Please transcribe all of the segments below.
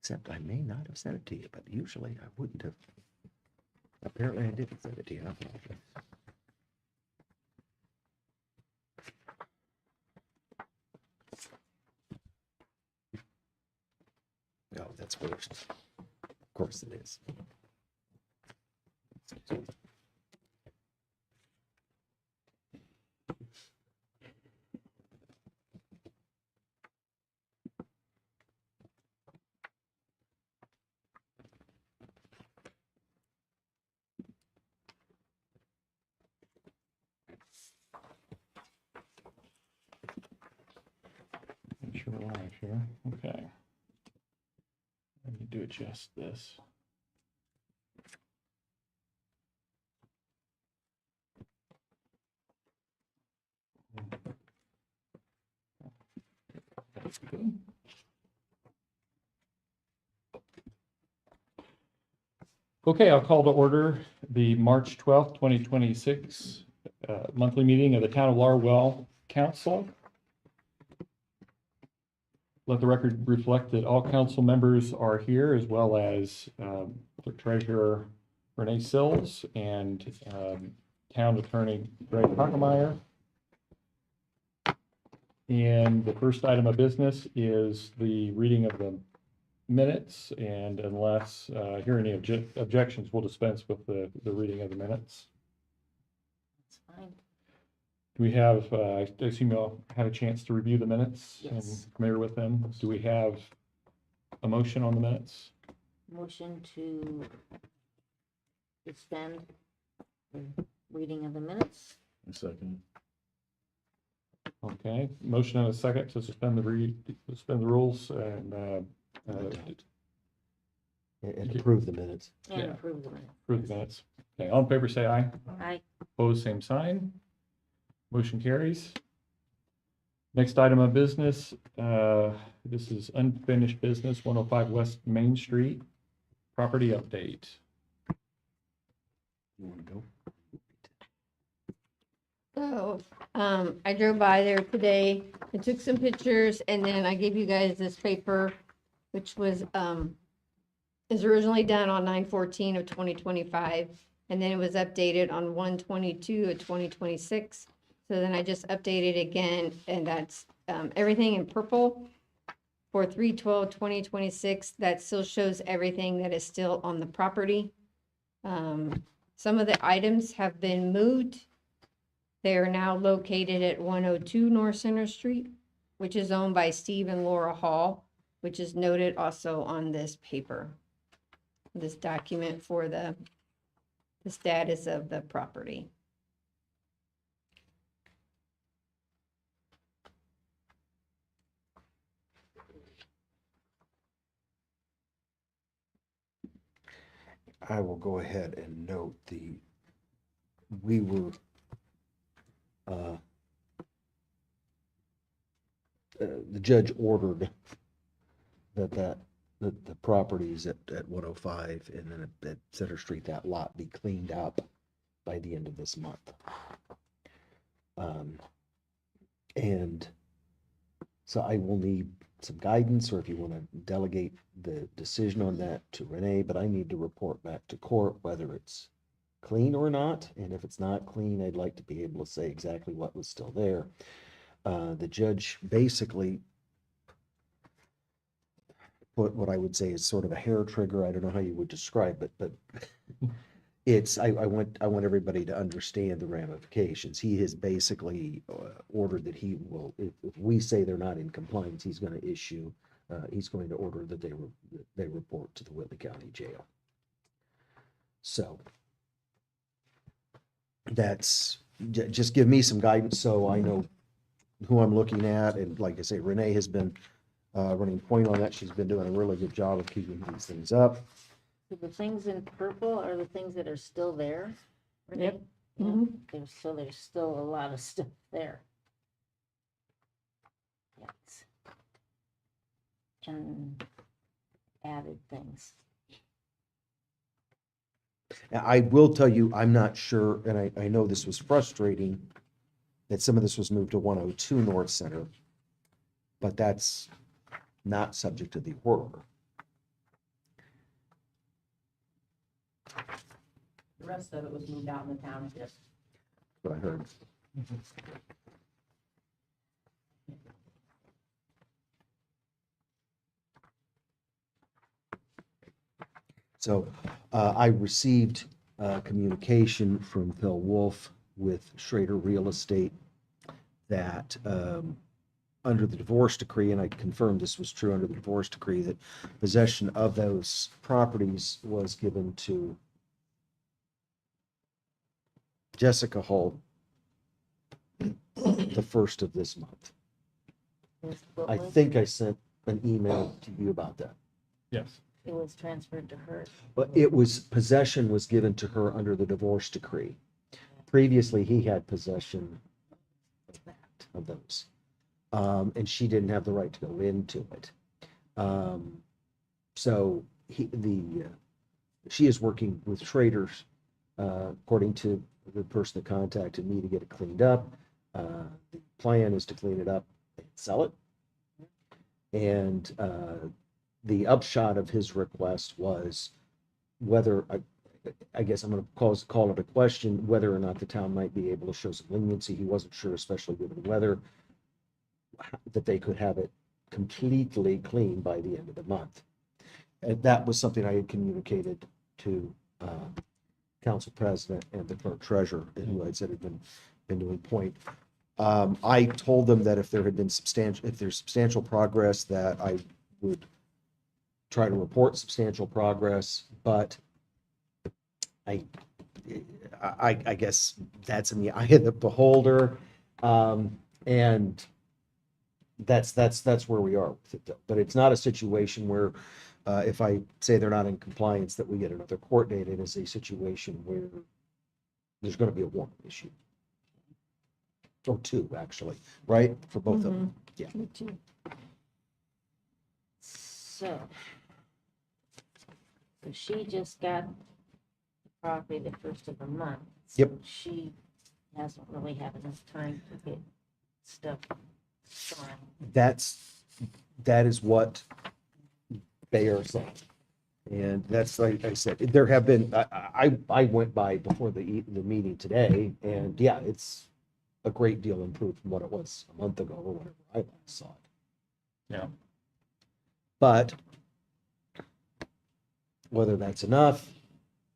Except I may not have sent it to you, but usually I wouldn't have. Apparently I didn't send it to you. I apologize. Oh, that's worse. Of course it is. Make sure we're live here. Okay. I need to adjust this. That's good. Okay, I'll call to order the March 12th, 2026 monthly meeting of the Town of Larwill Council. Let the record reflect that all council members are here, as well as the Treasurer Renee Sills and Town Attorney Greg Hockemeyer. And the first item of business is the reading of the minutes, and unless hear any objections, we'll dispense with the reading of the minutes. That's fine. Do we have, I assume you all had a chance to review the minutes and Yes. familiar with them? Do we have a motion on the minutes? Motion to extend the reading of the minutes. Second. Okay, motion and a second to suspend the rules and And approve the minutes. And Yeah. approve the minutes. approve the minutes. Okay, all in favor, say aye. Aye. Opposed, same sign. Motion carries. Next item of business, this is unfinished business, 105 West Main Street, property update. You want to go? So, I drove by there today and took some pictures, and then I gave you guys this paper, which was, is originally done on 9/14 of 2025, and then it was updated on 1/22 of 2026. So then I just updated again, and that's, everything in purple for 3/12/2026. That still shows everything that is still on the property. Some of the items have been moved. They are now located at 102 North Center Street, which is owned by Steve and Laura Hall, which is noted also on this paper, this document for the status of the property. I will go ahead and note we were the judge ordered that the properties at 105 and then at Center Street, that lot be cleaned up by the end of this month. And so I will need some guidance, or if you want to delegate the decision on that to Renee, but I need to report back to court whether it's clean or not. And if it's not clean, I'd like to be able to say exactly what was still there. The judge basically put what I would say is sort of a hair trigger. I don't know how you would describe it, but it's, I want everybody to understand the ramifications. He has basically ordered that he will, if we say they're not in compliance, he's going to issue, he's going to order that they report to the Whitley County Jail. So that's, just give me some guidance so I know who I'm looking at. And like I say, Renee has been running point on that. She's been doing a really good job of keeping these things up. So the things in purple are the things that are still there? Renee? Yep. Yeah. Mhm. There's still a lot of stuff there. Yes. And added things. Now, I will tell you, I'm not sure, and I know this was frustrating, that some of this was moved to 102 North Center, but that's not subject to the order. The rest of it was moved out in the township. what I heard. So I received communication from Phil Wolf with Schrader Real Estate that under the divorce decree, and I confirmed this was true under the divorce decree, that possession of those properties was given to Jessica Hull the first of this month. I think I sent an email to you about that. Yes. It was transferred to her. But it was, possession was given to her under the divorce decree. Previously, he had possession of that, of those. And she didn't have the right to go into it. So she is working with Schrader's, according to the person that contacted me, to get it cleaned up. The plan is to clean it up and sell it. And the upshot of his request was whether, I guess I'm going to call it a question, whether or not the town might be able to show some leniency. He wasn't sure, especially given the weather, that they could have it completely clean by the end of the month. And that was something I had communicated to council president and the clerk treasurer, who I said had been doing point. I told them that if there's substantial progress, that I would try to report substantial progress, but I guess that's in the eye of the beholder. And that's where we are with it though. But it's not a situation where if I say they're not in compliance, that we get another court date. It is a situation where there's going to be a warrant issue. Or two, actually, right? For both of them. Yeah. So she just got the property the first of the month. So Yep. she hasn't really had enough time to get stuff done. That is what they are saying. And that's, like I said, there have been, I went by before the meeting today, and yeah, it's a great deal improved from what it was a month ago or whatever I last saw it. Yeah. But whether that's enough,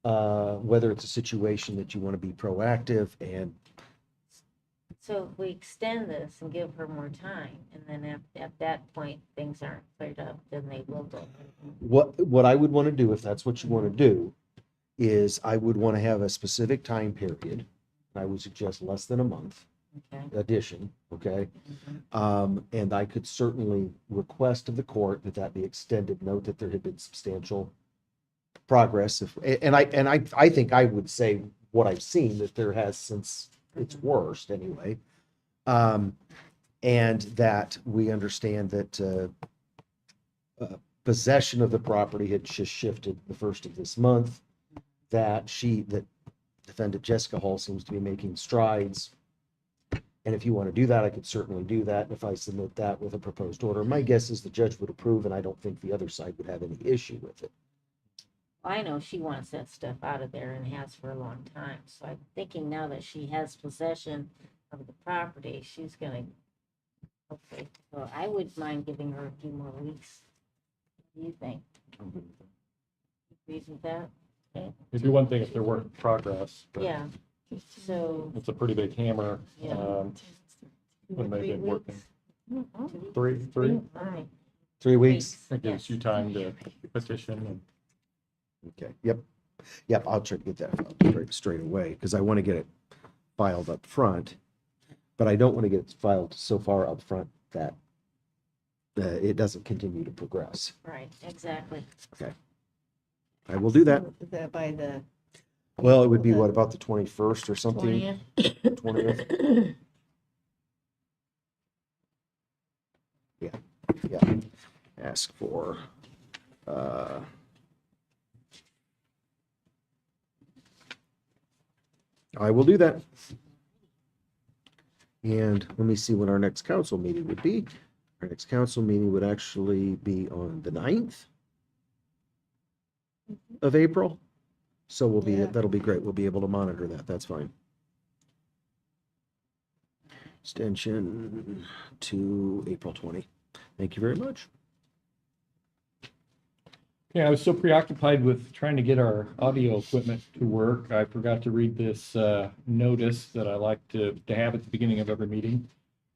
whether it's a situation that you want to be proactive, and So if we extend this and give her more time, and then at that point, things aren't cleared up, then they will go. what I would want to do, if that's what you want to do, is I would want to have a specific time period. I would suggest less than a month Okay. addition, okay? Mhm. And I could certainly request of the court that that be extended, note that there had been substantial progress. And I think I would say what I've seen, that there has since its worst anyway. And that we understand that possession of the property had just shifted the first of this month, that defendant Jessica Hall seems to be making strides. And if you want to do that, I could certainly do that. And if I submit that with a proposed order, my guess is the judge would approve, and I don't think the other side would have any issue with it. I know she wants that stuff out of there and has for a long time, so I'm thinking now that she has possession of the property, she's gonna, okay, so I wouldn't mind giving her a few more weeks. What do you think? Agrees with that? It'd be one thing if there weren't progress, but Yeah, so. it's a pretty big hammer. Yeah. When they've been 3 working. weeks. Three, All right. 3 weeks? it gives you time to petition and Okay, yep, I'll try to get that filed straight away, because I want to get it filed up front, but I don't want to get it filed so far up front that it doesn't continue to progress. Right, exactly. I will do that. Is that by the Well, it would be what, about the 21st or something? 20th? 20th? Yeah. Ask for, I will do that. And let me see when our next council meeting would be. Our next council meeting would actually be on the 9th of April. So Yeah. that'll be great. We'll be able to monitor that. That's fine. Extension to April 20. Thank you very much. Yeah, I was so preoccupied with trying to get our audio equipment to work, I forgot to read this notice that I like to have at the beginning of every meeting.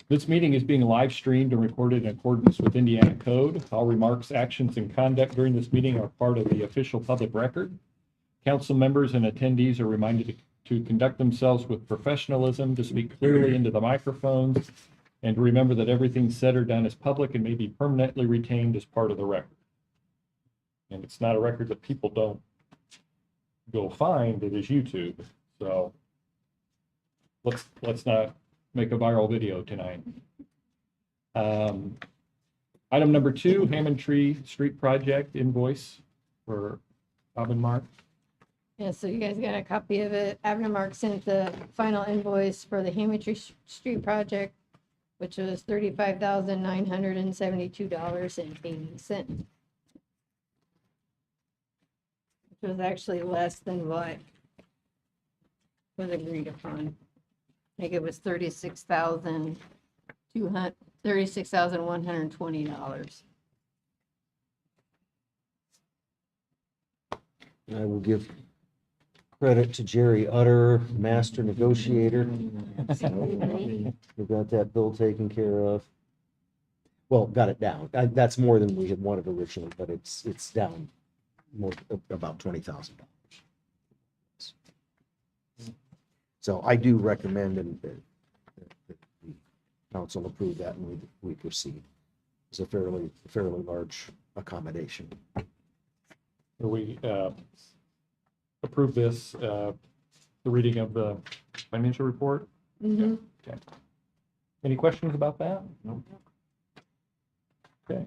This meeting is being live streamed and recorded in accordance with Indiana code. All remarks, actions, and conduct during this meeting are part of the official public record. Council members and attendees are reminded to conduct themselves with professionalism, to speak clearly into the microphones, and to remember that everything said or done is public and may be permanently retained as part of the record. And it's not a record that people don't go find, it is YouTube. So let's not make a viral video tonight. Item number 2, Hammond Tree Street Project invoice for Bob and Mark. Yeah, so you guys got a copy of it. Abner Mark sent the final invoice for the Hammond Street project, which was $35,972.80. Which was actually less than what was agreed upon. I think it was $36,120. I will give credit to Jerry Utter, master negotiator. Absolutely. We got that bill taken care of. Well, got it down. That's more than we had wanted originally, but it's down more, about $20,000. So I do recommend that the council approve that and we proceed. It's a fairly large accommodation. We approve this, the reading of the financial report. Mm-hmm. Okay. Any questions about that? No. Okay.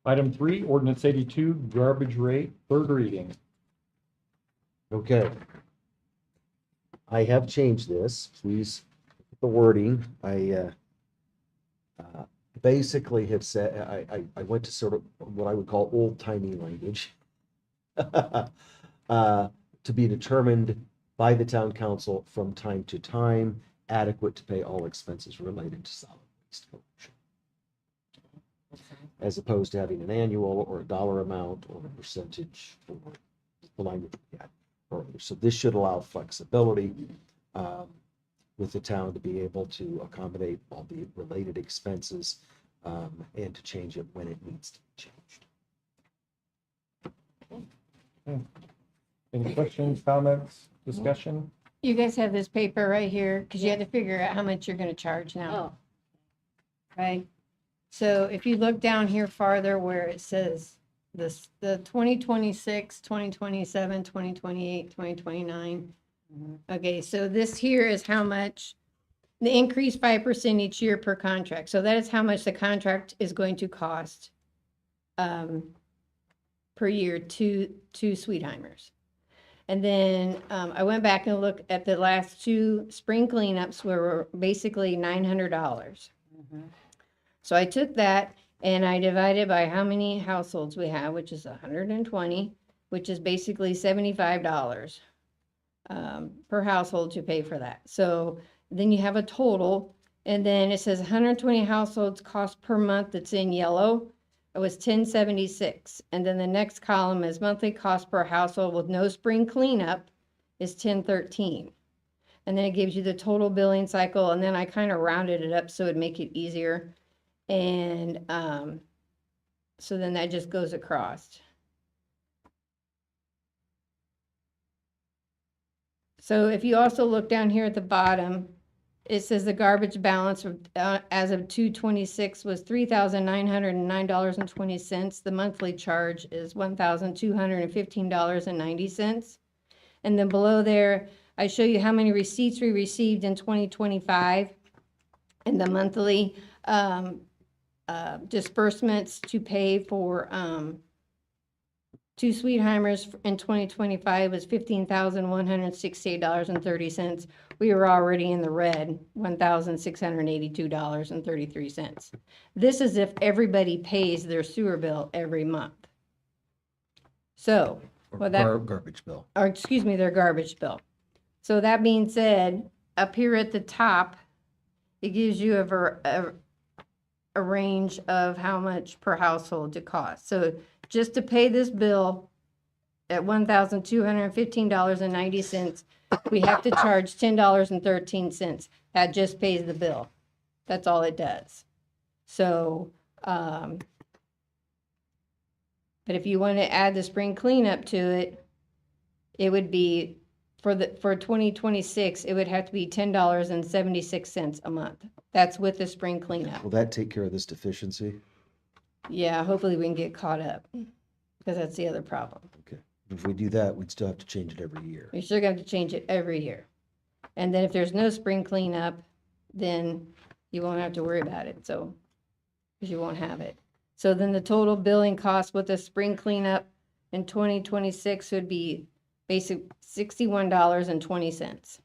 Item 3, ordinance 82, garbage rate, third reading. Okay. I have changed this. Please, the wording, I basically have said, I went to sort of what I would call old timey language. To be determined by the town council from time to time, adequate to pay all expenses related to solid waste collection. As opposed to having an annual or a dollar amount or a percentage or the language we had earlier. So this should allow flexibility with the town to be able to accommodate all the related expenses and to change it when it needs to be changed. Any questions, comments, discussion? You guys have this paper right here, because you had to figure out how much you're gonna charge now, Oh, right? So if you look down here farther where it says this, the 2026, 2027, 2028, 2029. Okay, so this here is how much, the increase 5% each year per contract. So that is how much the contract is going to cost per year to Sweetheimers. And then I went back and looked at the last 2 spring cleanups were basically $900. So I took that and I divided by how many households we have, which is 120, which is basically $75 per household to pay for that. So then you have a total, and then it says 120 households cost per month that's in yellow. It was $10.76. And then the next column is monthly cost per household with no spring cleanup is $10.13. And then it gives you the total billing cycle, and then I kind of rounded it up so it'd make it easier. And so then that just goes across. So if you also look down here at the bottom, it says the garbage balance as of 2/26 was $3,909.20. The monthly charge is $1,215.90. And then below there, I show you how many receipts we received in 2025 and the monthly disbursements to pay for Two Sweetheimers in 2025 was $15,168.30. We were already in the red, $1,682.33. This is if everybody pays their sewer bill every month. So, Or well, that, garbage bill. or excuse me, their garbage bill. So that being said, up here at the top, it gives you a range of how much per household to cost. So just to pay this bill at $1,215.90, we have to charge $10.13. That just pays the bill. That's all it does. So, but if you want to add the spring cleanup to it, it would be, for 2026, it would have to be $10.76 a month. That's with the spring cleanup. Will that take care of this deficiency? Yeah, hopefully we can get caught up, because that's the other problem. Okay. If we do that, we'd still have to change it every year. You're still going to change it every year. And then if there's no spring cleanup, then you won't have to worry about it, so, because you won't have it. So then the total billing cost with the spring cleanup in 2026 would be basic $61.20.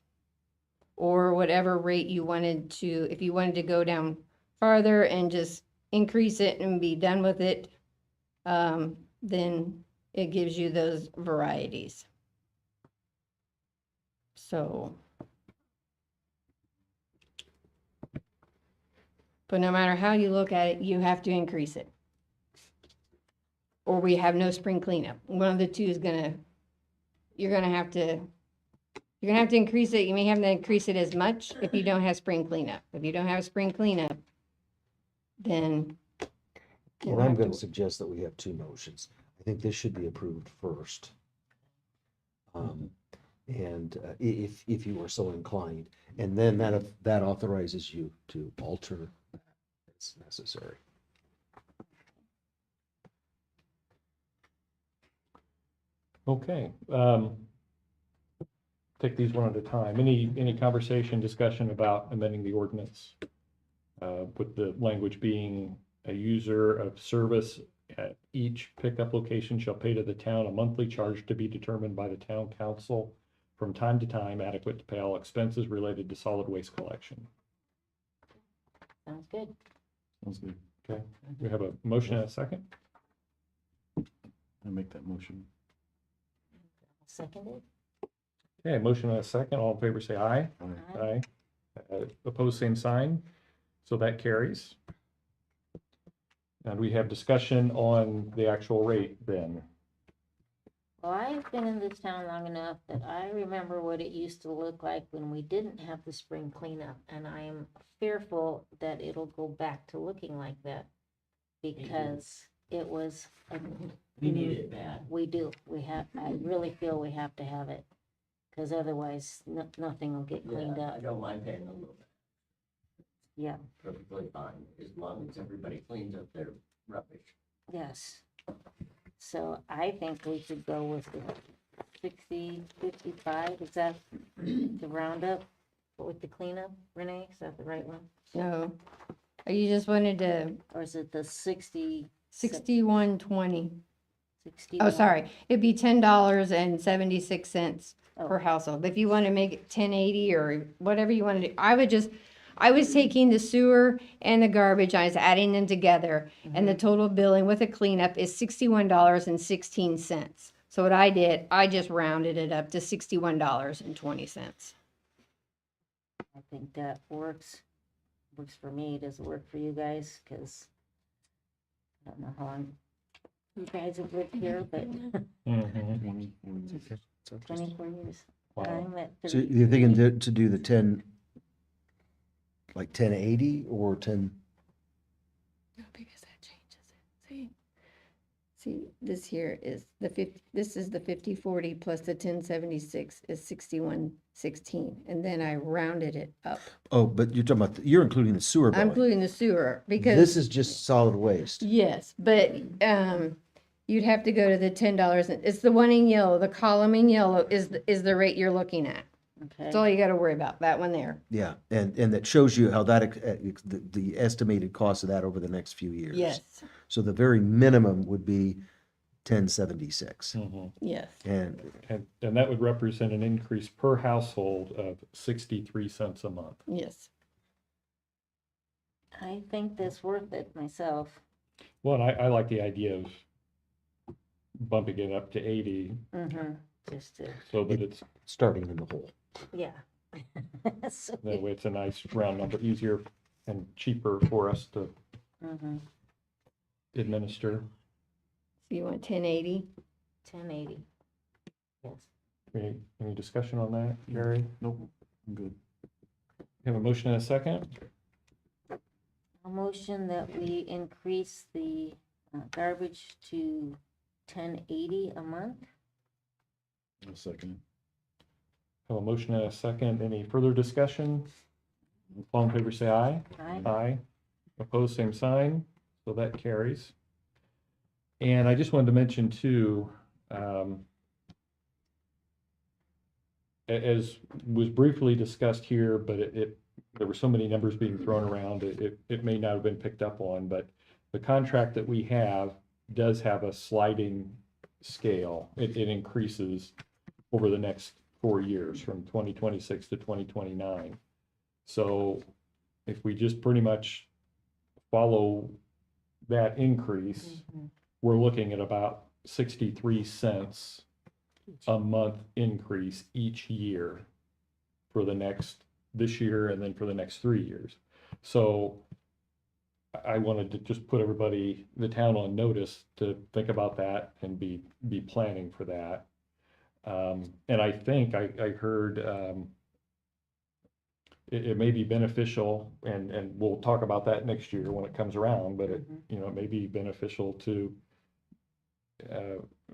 Or whatever rate you wanted to, if you wanted to go down farther and just increase it and be done with it, then it gives you those varieties. So, but no matter how you look at it, you have to increase it. Or we have no spring cleanup. One of the two is you're gonna have to increase it. You may have to increase it as much if you don't have spring cleanup. If you don't have spring cleanup, then. And I'm going to suggest that we have two motions. I think this should be approved first. And if you are so inclined, and then that authorizes you to alter that as necessary. Okay, take these one at a time. Any conversation, discussion about amending the ordinance? With the language being a user of service at each pickup location shall pay to the town a monthly charge to be determined by the town council from time to time, adequate to pay all expenses related to solid waste collection. Sounds good. Sounds good. Okay, we have a motion and a second. I make that motion. Seconded. Okay, motion and a second. All in favor, say aye. Aye. Aye. Opposed, same sign. So that carries. And we have discussion on the actual rate then. Well, I've been in this town long enough that I remember what it used to look like when we didn't have the spring cleanup, and I am fearful that it'll go back to looking like that, because it was. We need it bad. We do. I really feel we have to have it, because otherwise nothing will get cleaned Yeah, up. I don't mind paying a little bit. Yeah. Perfectly fine, as long as everybody cleans up their rubbish. Yes. So I think we should go with the 60, 55, is that the roundup with the cleanup, Renee, is that the right one? No, you just wanted to, Or is it the 60? 61.20. 60? Oh, sorry, it'd be $10.76 per Oh. household. If you want to make it 10.80 or whatever you want to do, I was taking the sewer and the garbage, I was adding them together, and the total billing with a cleanup is $61.16. So what I did, I just rounded it up to $61.20. I think that works for me. Does it work for you guys? Because I don't know how long you guys have lived here, but Mhm. 24 years. Wow. I'm at So 30. you're thinking to do the 10, like 1080 or 10? No, because that changes it. See, this here is this is the 50/40 plus the 1076 is 61.16, and then I rounded it up. Oh, but you're talking about, you're including the sewer I'm billing. including the sewer because. This is just solid waste. Yes, but you'd have to go to the $10. It's the one in yellow. The column in yellow is the rate you're looking at. That's all Okay. you got to worry about. That one there. Yeah, and that shows you how that, the estimated cost of that over the next few years. Yes. So the very minimum would be 1076. Yes. And And that would represent an increase per household of 63 cents a month. Yes. I think that's worth it myself. Well, and I like the idea of bumping it up to 80 Just to, so that it's, starting in the hole. yeah. So, that way it's a nice round number, easier and cheaper for us to administer. So you want 1080? 1080. Yes. Any discussion on that, Gary? Nope, I'm good. Have a motion and a second? A motion that we increase the garbage to 1080 a month. I'll second Have a motion and a second. Any further discussion? All in favor, say aye. Aye. Aye. Opposed, same sign. So that carries. And I just wanted to mention too, as was briefly discussed here, but there were so many numbers being thrown around, it may not have been picked up on, but the contract that we have does have a sliding scale. It increases over the next 4 years from 2026 to 2029. So if we just pretty much follow that increase, we're looking at about 63 cents a month increase each year for this year and then for the next 3 years. So I wanted to just put everybody, the town, on notice to think about that and be planning for that. And I think I heard it may be beneficial, and we'll talk about that next year when it comes around, but it may be beneficial to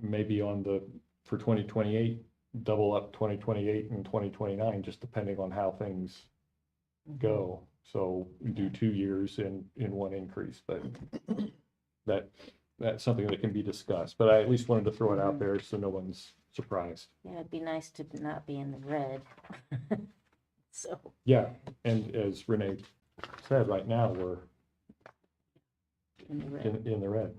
maybe for 2028, double up 2028 and 2029, just depending on how things go. So we do 2 years in one increase, but that's something that can be discussed. But I at least wanted to throw it out there so no one's surprised. Yeah, it'd be nice to not be in the red. So, Yeah, and as Renee said, right now we're in the red. in the red.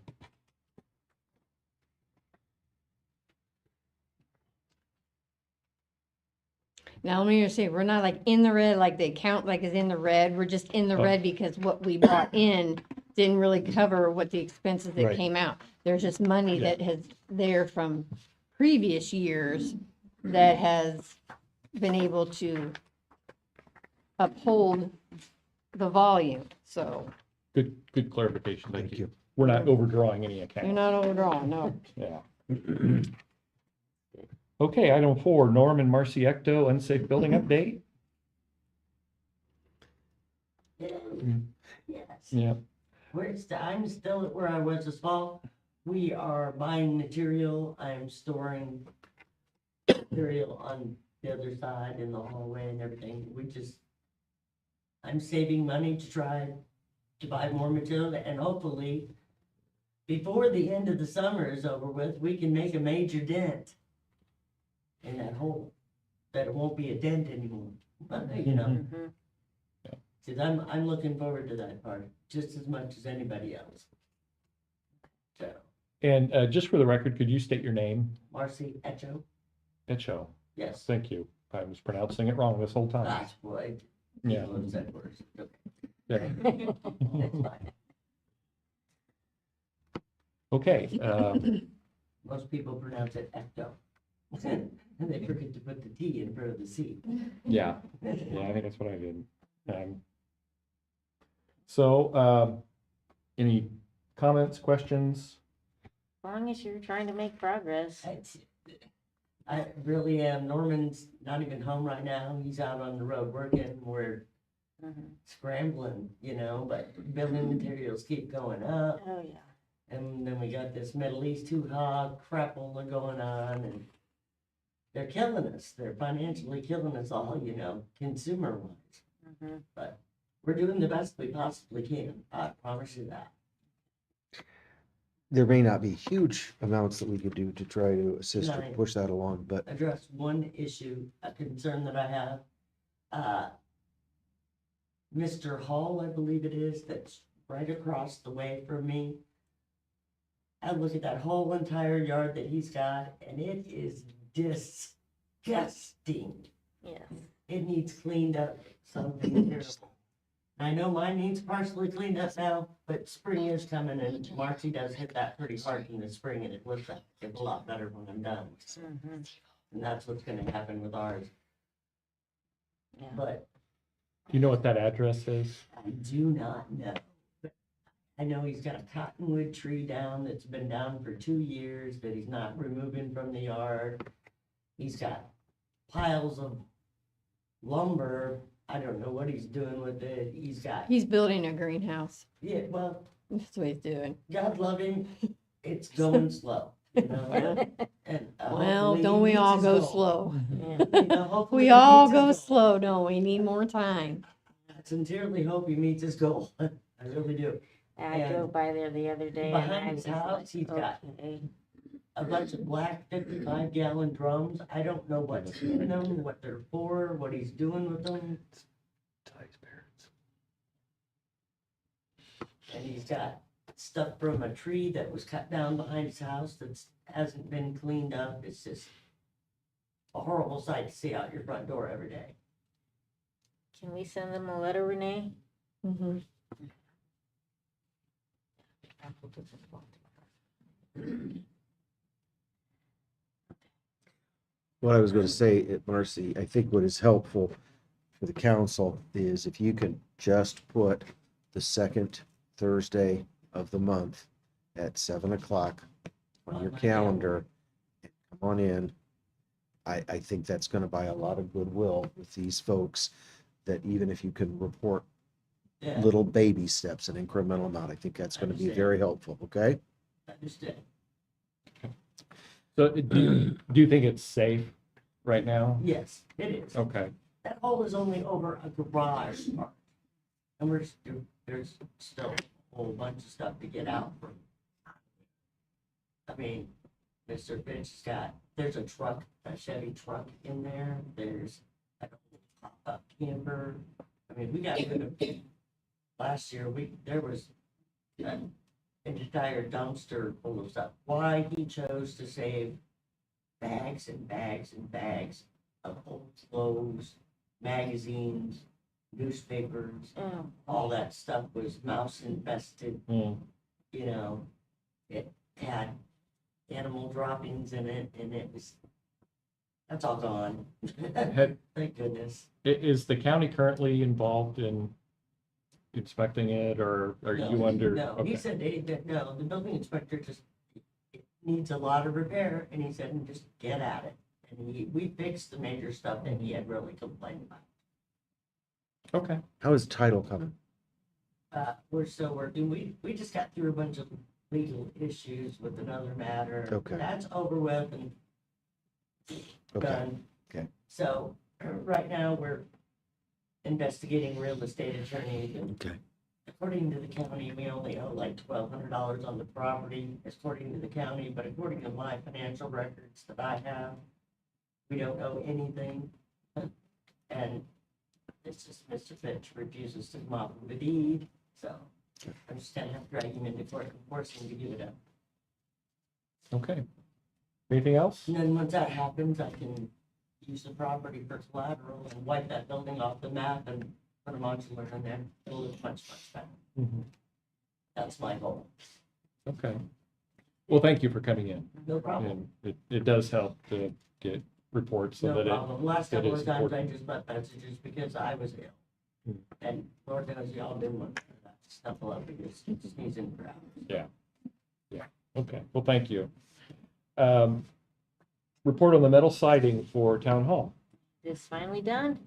Now, let me just say, we're not like in the red, like the account like is in the red. We're just in the Oh. red because what we brought in didn't really cover what the expenses that Right. came out. There's just money Yeah. that has there from previous years that has been able to uphold the volume. So Good clarification. Thank Thank you. you. We're not overdrawing any you're account. not overdrawing, no. Yeah. Okay, item 4, Norm and Marcy Ecto unsafe building update. Yes. Yeah. I'm still at where I was this fall. We are buying material. I'm storing material on the other side in the hallway and everything. I'm saving money to try to buy more material, and hopefully before the end of the summer is over with, we can make a major dent in that hole, that it won't be a dent anymore, you know? Mhm. Cause I'm looking forward to that part just as much as anybody else. So, And just for the record, could you state your name? Marcy Echo, Echo. yes. Thank you. I was pronouncing it wrong this whole time. That's boy. Yeah. People have said worse. Okay, Yeah. that's fine. Okay. Most people pronounce it Ecto. And they forget to put the T in front of the C. Yeah. Yeah, I think that's what I did. So, any comments, questions? As long as you're trying to make progress. I really am. Norman's not even home right now. He's out on the road working. We're Mhm. scrambling, but building materials keep going up. Oh, yeah. And then we got this Middle East hoo-ha crapola going on, and they're killing us. They're financially killing us all, consumer-wise. Mhm. But we're doing the best we possibly can. I promise you that. There may not be huge amounts that we could do to try to assist or Right. push that along, but Address one issue, a concern that I have. Mr. Hall, I believe it is, that's right across the way from me. I look at that whole entire yard that he's got, and it is disgusting. Yes. It needs cleaned up, something terrible. I know mine needs partially cleaned up now, but spring is coming, and Marcy does hit that pretty hard in the spring, and it looks like it's a lot better when I'm done. Mhm. And that's what's gonna happen with ours, Yeah. but Do you know what that address is? I do not know. I know he's got a cottonwood tree down that's been down for 2 years that he's not removing from the yard. He's got piles of lumber. I don't know what he's doing with it. He's got, He's building a greenhouse. yeah, well, That's what he's doing. God love him, it's going slow, you know? And Well, hopefully don't he we meets all his go goal. slow? Yeah. You know, hopefully We he all meets his go goal. slow, don't we? Need more time. I sincerely hope he meets his goal. I really do. I And drove by there the other day and behind I his was house, like, he's got okay. a bunch of black 55-gallon drums. I don't know what's in them, what they're for, what he's doing with them. And he's got stuff from a tree that was cut down behind his house that hasn't been cleaned up. It's just a horrible sight to see out your front door every day. Can we send them a letter, Renee? Mhm. What I was gonna say, Marcy, I think what is helpful for the council is if you can just put the second Thursday of the month at 7 o'clock on On your my calendar, and come on in. I think that's gonna buy a lot of goodwill with these folks, that even if you can report Yeah, little baby steps, an incremental amount, I think that's gonna be Understand. very helpful, okay? understood. So do you think it's safe right now? Yes, it is. Okay, That hole is only over a garage part. And there's still a whole bunch of stuff to get out from. I mean, Mr. Finch's there's a truck, a Chevy truck in there, there's a pop-up camper. I mean, we got rid of, last year, there was an entire dumpster full of stuff. Why he chose to save bags and bags and bags of old clothes, magazines, newspapers, Oh, all that stuff was mouse infested, Hmm. you know. It had animal droppings in it, and that's all gone. Had- Thank goodness. Is the county currently involved in inspecting it, or are you No, under? No, he Okay. said no, the building inspector just, it needs a lot of repair, and he said, just get at it. And we fixed the major stuff that he had really complained about. Okay, How is title coming? We're still working, we just got through a bunch of legal issues with another matter. Okay. That's over with and Okay, done. okay. So, right now, we're investigating real estate attorneys, and okay. according to the county, we only owe like $1,200 on the property, according to the county, but according to my financial records that I have, we don't owe anything. And it's just Mr. Fitch refuses to come off of the deed, so I'm just gonna have to drag him into court and force him to give it up. okay. Anything else? And then once that happens, I can use the property for collateral and wipe that building off the map and put a modular in there. It'll look much, much better. Mhm. That's my goal. Okay. Well, thank you for coming in. No problem. And it does help to get reports so No that it, problem. Last it couple is of times I important. just left messages because I was ill. Hmm. And Lord knows y'all didn't want that to snuffle up because it's sneezing crowd. okay, well, thank you. Report on the metal siding for town hall. it's finally done.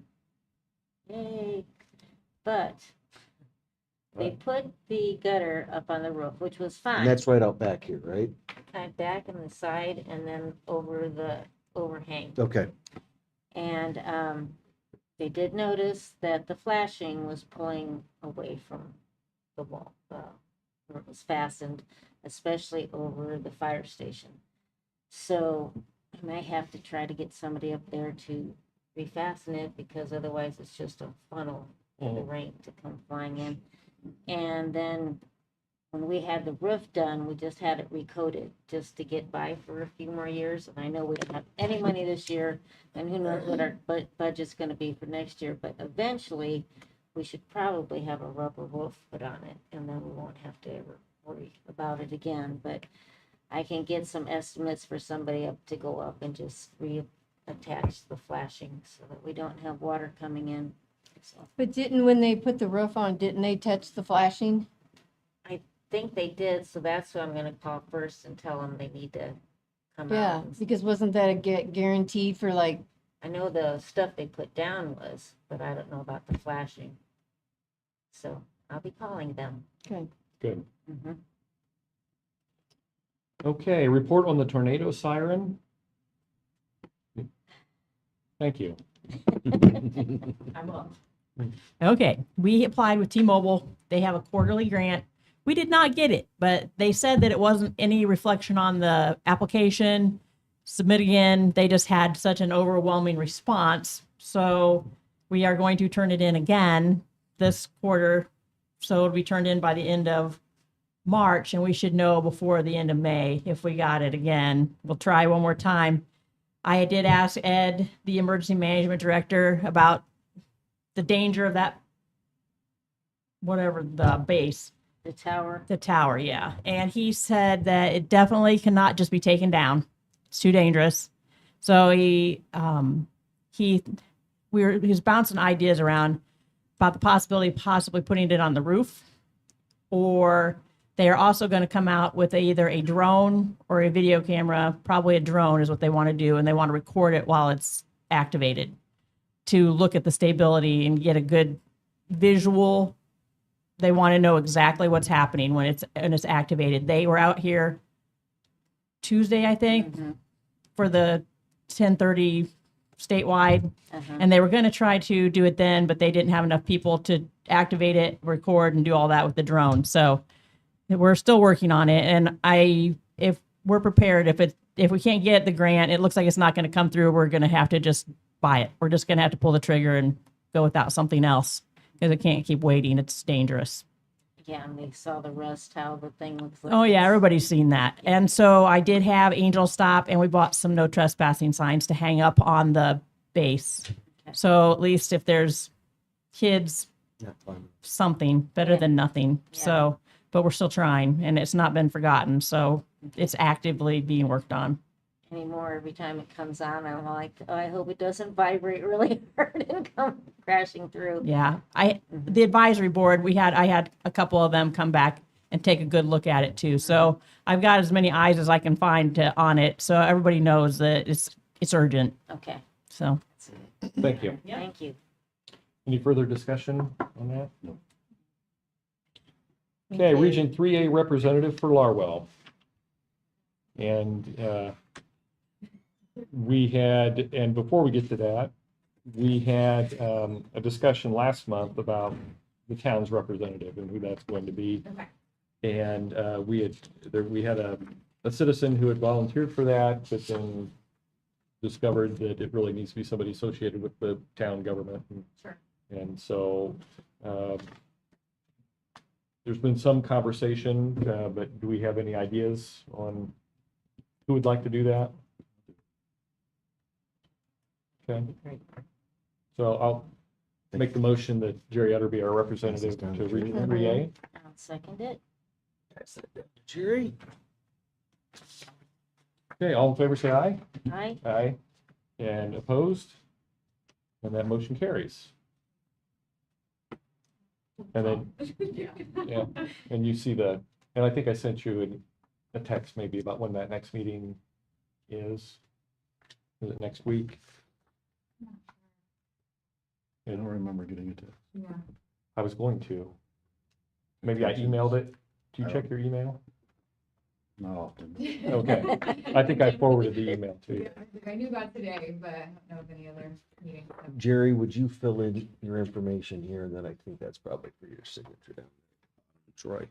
Yay. But they put the gutter up on the roof, which was And fine. that's right out back here, right? Kind of back and the side and then over the overhang. Okay, And they did notice that the flashing was pulling away from the wall, where it was fastened, especially over the fire station. So I might have to try to get somebody up there to refasten it because otherwise it's just a funnel for the rain to come flying in. And then when we had the roof done, we just had it recoated just to get by for a few more years. And I know we don't have any money this year, and who knows what our budget's gonna be for next year, but eventually we should probably have a rubber roof put on it, and then we won't have to ever worry about it again. But I can get some estimates for somebody up to go up and just reattach the flashing so that we don't have water coming in. So But when they put the roof on, didn't they touch the flashing? I think they did, so that's who I'm gonna call first and tell them they need to come Yeah, out. because wasn't that a guarantee for like, I know the stuff they put down was, but I don't know about the flashing. So I'll be calling them. okay. Good. Mhm. Okay, report on the tornado siren. Thank you. I'm up. Okay, we applied with T-Mobile. They have a quarterly grant. We did not get it, but they said that it wasn't any reflection on the application. Submit again. They just had such an overwhelming response. So we are going to turn it in again this quarter. So it'll be turned in by the end of March, and we should know before the end of May if we got it again. We'll try one more time. I did ask Ed, the emergency management director, about the danger of that, whatever the base, The tower, the tower, yeah. And he said that it definitely cannot just be taken down. It's too dangerous. So he was bouncing ideas around about the possibility of possibly putting it on the roof, or they are also going to come out with either a drone or a video camera. Probably a drone is what they want to do, and they want to record it while it's activated to look at the stability and get a good visual. They want to know exactly what's happening when it's activated. They were out here Tuesday, I think, for the 10:30 statewide, and they were going to try to do it then, but they didn't have enough people to activate it, record, and do all that with the drone. So we're still working on it, and if we're prepared, if we can't get the grant, it looks like it's not going to come through. We're going to have to just buy it. We're just going to have to pull the trigger and go without something else because it can't keep waiting. It's dangerous. yeah, and they saw the rust, how the thing looks like. Oh yeah, everybody's seen that. And so I did have Angel stop, and we bought some no trespassing signs to hang up on the base. Okay. So at least if there's kids, Not fun. something better Yeah. than nothing. Yeah. So, but we're still trying, and it's not been forgotten. So it's actively being worked on. Anymore, every time it comes on, I'm like, oh, I hope it doesn't vibrate really hard and come crashing through. Yeah, the advisory board, I had a couple of them come back and take a good look at it too. So I've got as many eyes as I can find on it, so everybody knows that it's urgent. Okay, So Thank you. thank you. Any further discussion on that? No. Okay, Region 3A representative for Larwell. And and before we get to that, we had a discussion last month about the town's representative and who that's going to be. Okay. And we had a citizen who had volunteered for that, but then discovered that it really needs to be somebody associated with the town government. Sure. And so there's been some conversation, but do we have any ideas on who would like to do that? Okay. Great. So I'll make the motion that Jerry Utter be our representative down to to Region Jerry. 3A. I'll second it. Jerry? Okay, all in favor, say aye. Aye. Aye. And opposed? And that motion carries. And then, yeah, and you see and I think I sent you a text maybe about when that next meeting is. Is it next week? I don't remember getting it. Yeah. I was going to. Maybe I emailed it. Do you check your email? Not often. Okay. I think I forwarded the email to you. I knew about today, but I don't know of any other meetings. Jerry, would you fill in your information here? And then I think that's probably for your signature down there. Troy.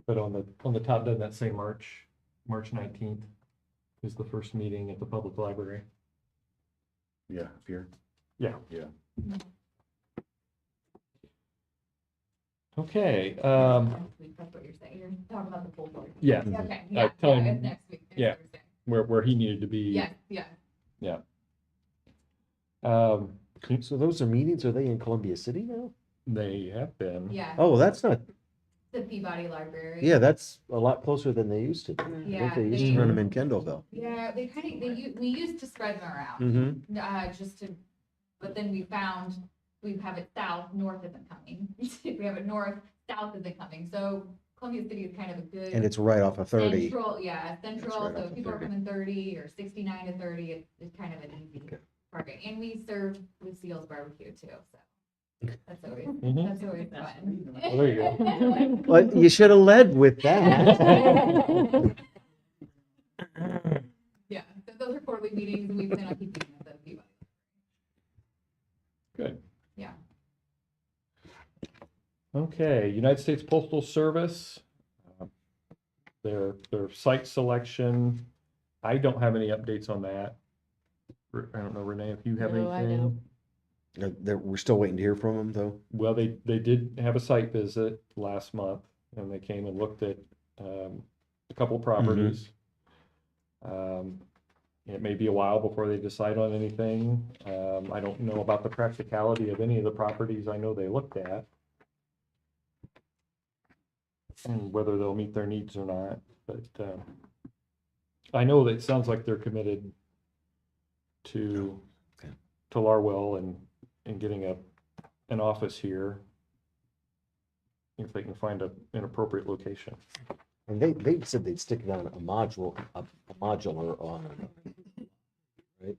But on the top, doesn't that say March 19th is the first meeting at the public library? Yeah, up here. Yeah. Yeah. Okay, Next week, that's what you're saying. You're talking about the full board. yeah, Okay, yeah, tell yeah, him- it's next week. Next yeah. Thursday. where he needed to be. Yes, yeah. So those are meetings, are they in Columbia City now? They have been. Yeah, Oh, that's not, the Peabody Library. yeah, that's a lot closer than they used to be. I think Yeah, they used to run them in Kendallville. Yeah, they kind of, we used to spread them around, Mm-hmm. just to, but then we found we have it south, north isn't coming. We have it north, south isn't coming, so Columbia City is kind of a good. And it's right off of 30. Central, yeah, central, right so off if of people are 30. coming 30 or 69 to 30, it's kind of an easy Okay. target. And we serve Lucille's barbecue too, so that's always, Mhm. that's always fun. Well, there you go. But you should have led with that. Yeah, so those are quarterly meetings, and we plan on keeping them at the Peabody. Good. Yeah. Okay, United States Postal Service, their site selection, I don't have any updates on that. I don't know, Renee, if you have No, I anything? We're still waiting to hear from them, though. Well, they did have a site visit last month, and they came and looked at a couple properties. It may be a while before they decide on anything. I don't know about the practicality of any of the properties I know they looked at, and whether they'll meet their needs or not, but I know that it sounds like they're committed to Okay. to Larwill and getting an office here if they can find an appropriate location. And they said they'd stick it on a modular on, right?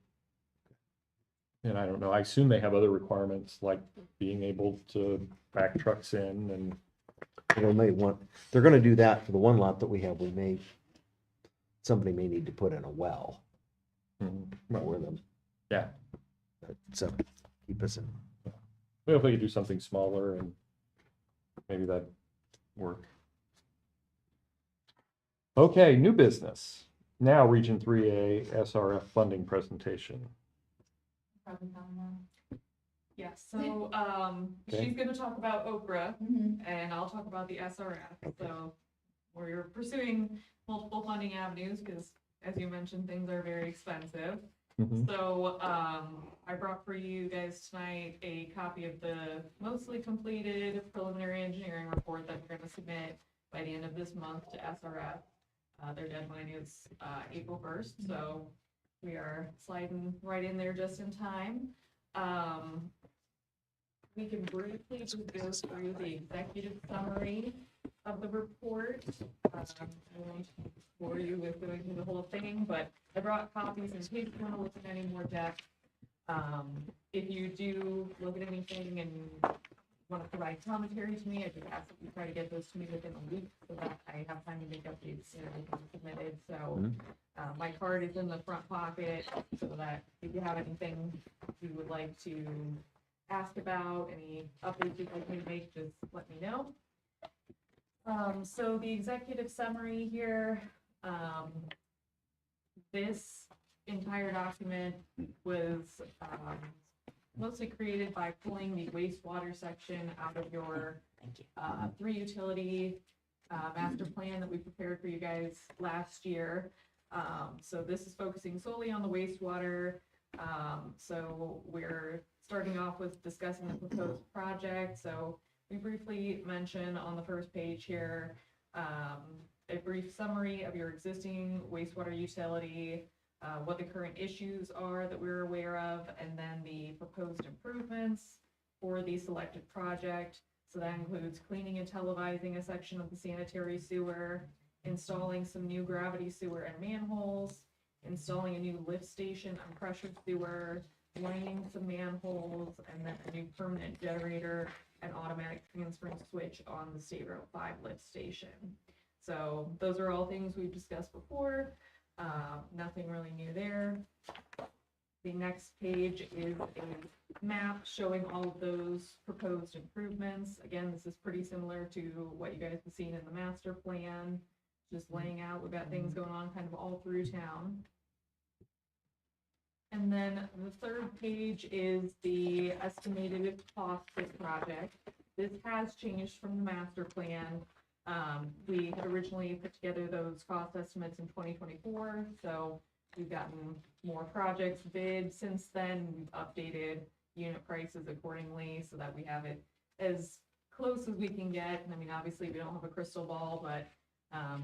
And I don't know, I assume they have other requirements like being able to back trucks in and, They may want, they're gonna do that for the one lot that we have, somebody may need to put in a well for them. yeah, So keep us in. well, if they could do something smaller and maybe that'd work. Okay, new business. Now Region 3A SRF funding presentation. Probably found that. Yeah, so, Okay. she's gonna talk about Okra, Mhm. and I'll talk about the SRF, Okay. so we're pursuing multiple funding avenues, because as you mentioned, things are very expensive. Mhm. So, I brought for you guys tonight a copy of the mostly completed preliminary engineering report that we're gonna submit by the end of this month to SRF. Their deadline is, April 1st, so we are sliding right in there just in time. We can briefly just go through the executive summary of the report. I won't bore you with going through the whole thing, but I brought copies in case you want to look at any more depth. If you do look at anything and want to provide commentary to me, I just ask that you try to get those to me within a week so that I have time to make updates and everything submitted. So my card is in the front pocket so that if you have anything you would like to ask about, any updates you'd like me to make, just let me know. So the executive summary here, this entire document was mostly created by pulling the wastewater section out of your Thank you. 3 utility master plan that we prepared for you guys last year. So this is focusing solely on the wastewater. So we're starting off with discussing the proposed project. So we briefly mention on the first page here a brief summary of your existing wastewater utility, what the current issues are that we're aware of, and then the proposed improvements for the selected project. So that includes cleaning and televising a section of the sanitary sewer, installing some new gravity sewer and manholes, installing a new lift station on pressure sewer, lining some manholes, and then a new permanent generator and automatic transferring switch on the State Road 5 lift station. So those are all things we've discussed before. Nothing really new there. The next page is a map showing all of those proposed improvements. Again, this is pretty similar to what you guys have seen in the master plan. Just laying out, we've got things going on kind of all through town. And then the third page is the estimated cost of the project. this has changed from the master plan. We had originally put together those cost estimates in 2024, so we've gotten more projects bid since then. We've updated unit prices accordingly so that we have it as close as we can get. And I mean, obviously, we don't have a crystal ball, but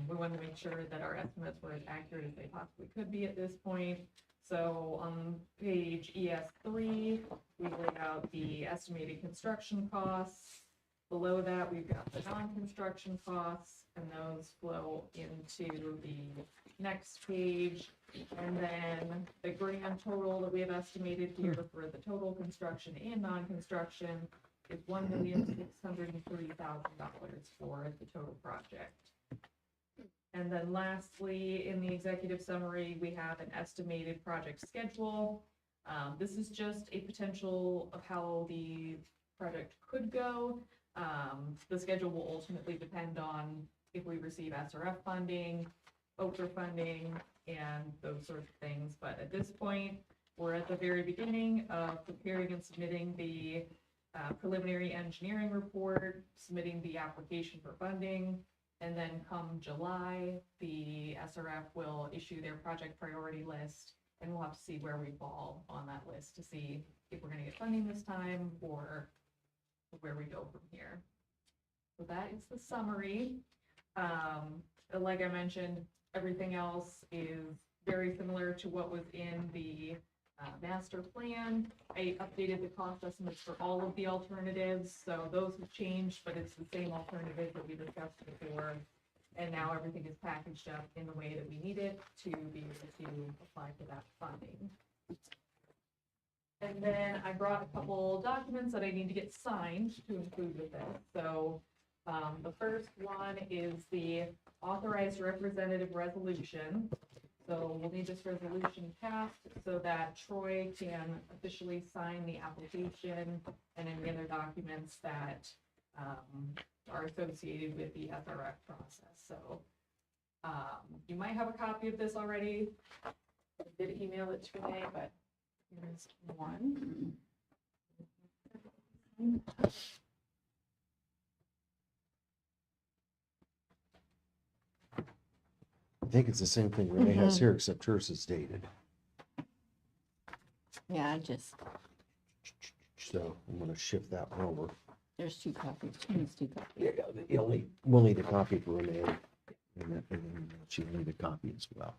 we want to make sure that our estimates were as accurate as they possibly could be at this point. So on page ES3, we lay out the estimated construction costs. Below that, we've got the non-construction costs, and those flow into the next page. And then the grand total that we have estimated here for the total construction and non-construction is $1,603,000 for the total project. And then lastly, in the executive summary, we have an estimated project schedule. This is just a potential of how the project could go. The schedule will ultimately depend on if we receive SRF funding, OPRA funding, and those sorts of things. But at this point, we're at the very beginning of preparing and submitting the preliminary engineering report, submitting the application for funding, and then come July, the SRF will issue their project priority list, and we'll have to see where we fall on that list to see if we're gonna get funding this time or where we go from here. So that is the summary. Like I mentioned, everything else is very similar to what was in the master plan. I updated the cost estimates for all of the alternatives, so those have changed, but it's the same alternatives that we discussed before. And now everything is packaged up in the way that we need it to be able to apply for that funding. And then I brought a couple documents that I need to get signed to include with this. So the first one is the authorized representative resolution. So we'll need this resolution passed so that Troy can officially sign the application and any other documents that are associated with the SRF process. So you might have a copy of this already. I did email it to Renee, but here's one. I think it's the same thing Renee has here, except hers is dated. Yeah, I just, So I'm gonna shift that one over. there's two copies. She needs two copies. We'll need a copy for Renee, and then she'll need a copy as well.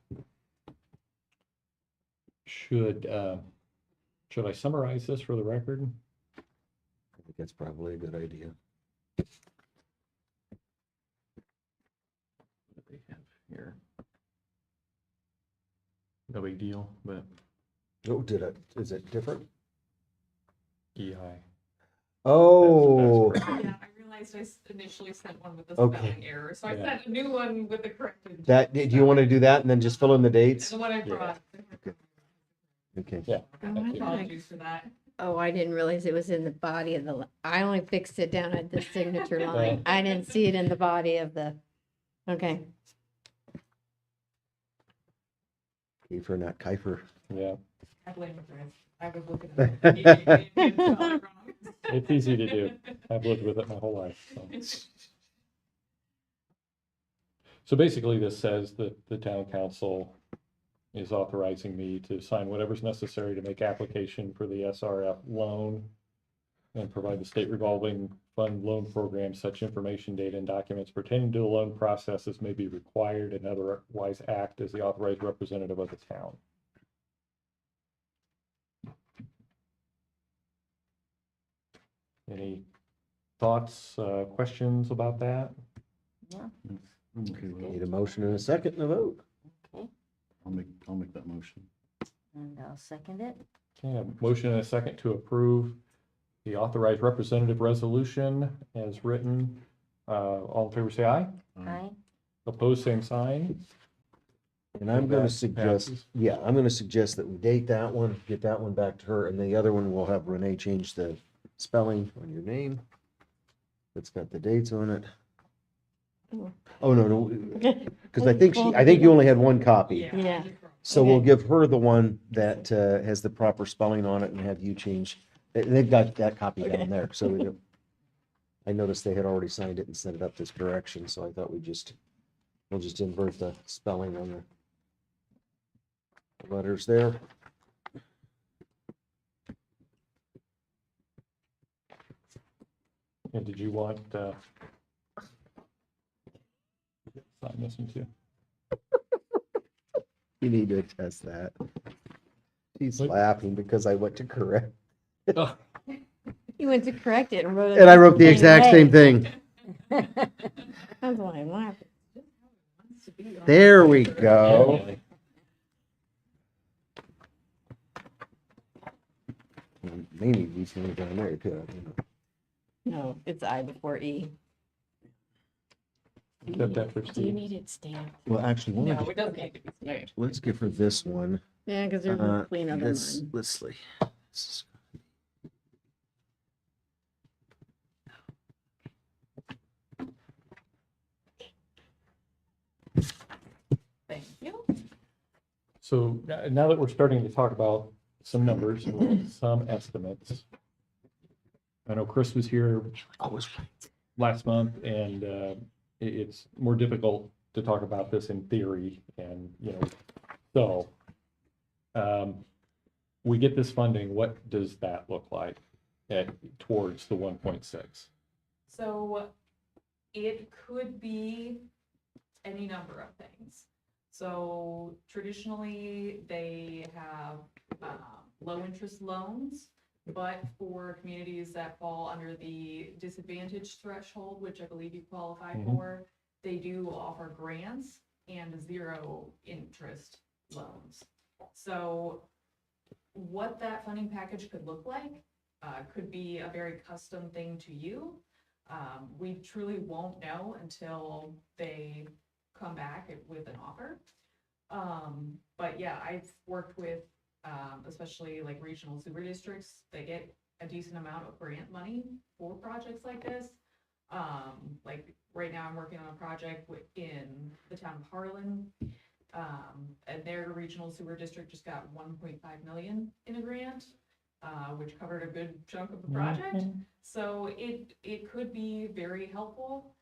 Should I summarize this for the record? I think that's probably a good idea. What do they have here? No big deal, but Oh, is it different? EI. Oh, That's Yeah, I realized I initially sent one with the Okay. spelling error, so I Yeah. sent a new one with the corrected. do you want to do that and then just fill in the dates? And the one I Yeah. brought. Okay. Yeah. Apologies for that. Oh, I didn't realize it was in the body of the, I only fixed it down at the signature line. I didn't see it in the body of the, okay. Kiefer, not Kiefer. Yeah, I blame the Chris. I was looking at it. and spelled it wrong. it's easy to do. I've lived with it my whole life. So basically, this says that the town council is authorizing me to sign whatever's necessary to make application for the SRF loan and provide the state revolving fund loan program such information, data, and documents pertaining to the loan process as may be required and otherwise act as the authorized representative of the town. Any thoughts, questions about that? Okay, well, Need a motion and a second and a vote. I'll make that motion. And I'll second it. Okay, a motion and a second to approve the authorized representative resolution as written. All in favor, say aye. Aye. Opposed, same sign. And I'm gonna That suggest, passes. yeah, I'm gonna suggest that we date that one, get that one back to her, and the other one, we'll have Renee change the spelling on your name. It's got the dates on it. Oh, no, because I think you only had one copy. Yeah. So we'll Okay. give her the one that has the proper spelling on it and have you change. They've got that copy down there, so we don't. I noticed they had already signed it and sent it up this direction, so I thought we'll just invert the spelling on the letters there. And did you want, sign this one too? You need to attest that. She's What? laughing because I went to correct, Oh, You went to correct it and wrote it. and I wrote the exact same thing. That's why I'm laughing. There we go. yeah. Maybe these things down there too. I don't know. No, it's I before E. Except after Do you Steve. need it stamped? Well, actually, No, one, it doesn't need to be stamped. let's give her this one. Yeah, because they're more cleaner than This, mine. let's see. This is- Thank you. So now that we're starting to talk about some numbers and some estimates, I know Chris was here last month, and it's more difficult to talk about this in theory, and, so we get this funding, what does that look like towards the 1.6? So it could be any number of things. So traditionally, they have low interest loans, but for communities that fall under the disadvantaged threshold, which I believe you qualify Mhm. for, they do offer grants and zero interest loans. So what that funding package could look like could be a very custom thing to you. We truly won't know until they come back with an offer. But yeah, I've worked with, especially like regional sewer districts, they get a decent amount of grant money for projects like this. Like right now I'm working on a project in the town of Harlan. And their regional sewer district just got 1.5 million in a grant, which covered a good chunk of the project. So it could be very helpful.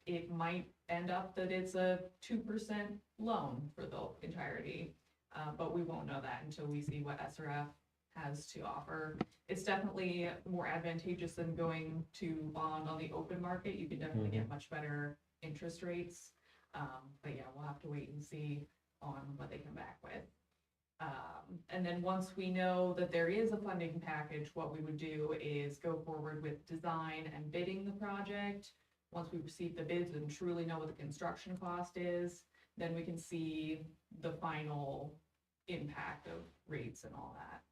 It might end up that it's a 2% loan for the entirety, but we won't know that until we see what SRF has to offer. It's definitely more advantageous than going to bond on the open market. You can definitely get much better interest rates. But yeah, we'll have to wait and see on what they come back with. And then once we know that there is a funding package, what we would do is go forward with design and bidding the project. Once we receive the bids and truly know what the construction cost is, then we can see the final impact of rates and all that.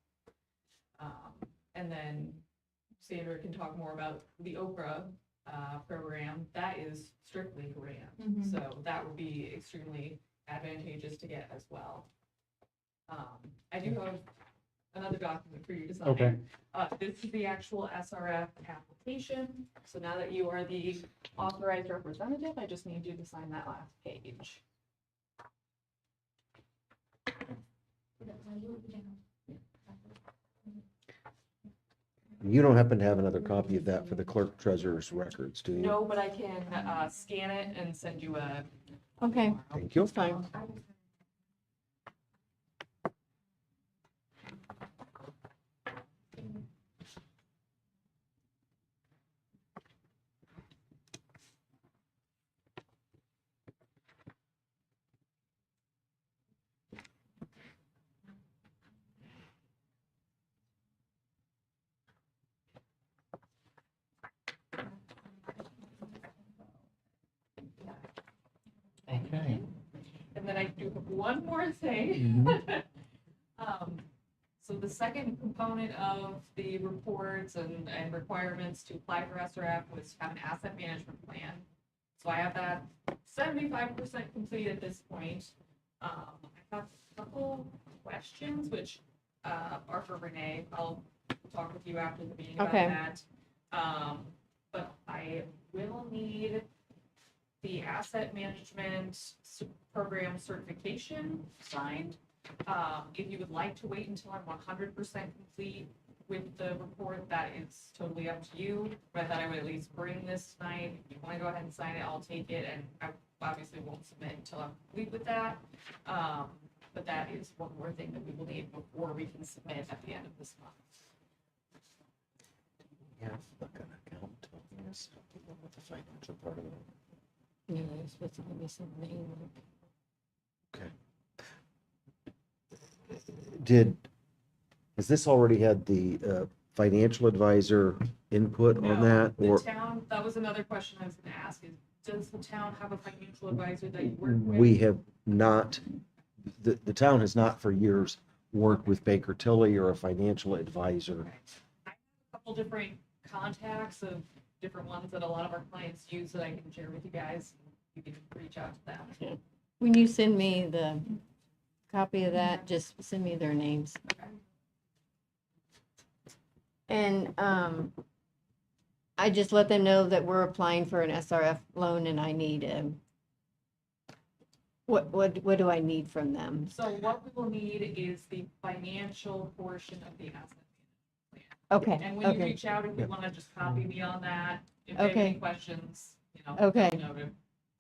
And then Sandra can talk more about the Okra program. That is strictly grant, Mhm. so that would be extremely advantageous to get as well. I do have another document for you to sign. Okay. This is the actual SRF application. So now that you are the authorized representative, I just need you to sign that last page. You don't happen to have another copy of that for the clerk treasurer's records, do you? No, but I can scan it and send you a. Okay, Thank you. that's fine. Okay. And then I do have one more thing. Mhm. So the second component of the reports and requirements to apply for SRF was to have an asset management plan. So I have that 75% complete at this point. I have a couple questions, which are for Renee. I'll talk with you after the meeting about Okay. that. But I will need the asset management program certification signed. If you would like to wait until I'm 100% complete, with the report, that is totally up to you. But I thought I would at least bring this tonight. If you want to go ahead and sign it, I'll take it, and I obviously won't submit until I'm complete with that. But that is one more thing that we will need before we can submit at the end of this month. Yeah, look at account, yes, with the financial part of it. Yeah, there's supposed to give me some name. Okay. Has this already had the financial advisor input on No, that? Or the town, that was another question I was gonna ask, is does the town have a financial advisor that you work with? we have not, the town has not for years worked with Baker Tilly or a financial advisor. Okay. I have a couple different contacts of different ones that a lot of our clients use that I can share with you guys. You can reach out to them. When you send me the copy of that, just send me their names. Okay. And I just let them know that we're applying for an SRF loan and I need what do I need from them? So what we will need is the financial portion of the asset. Okay, And when you okay, reach out, if you want to just copy me on that, if you have any Okay. questions, you know. Okay. let me know to-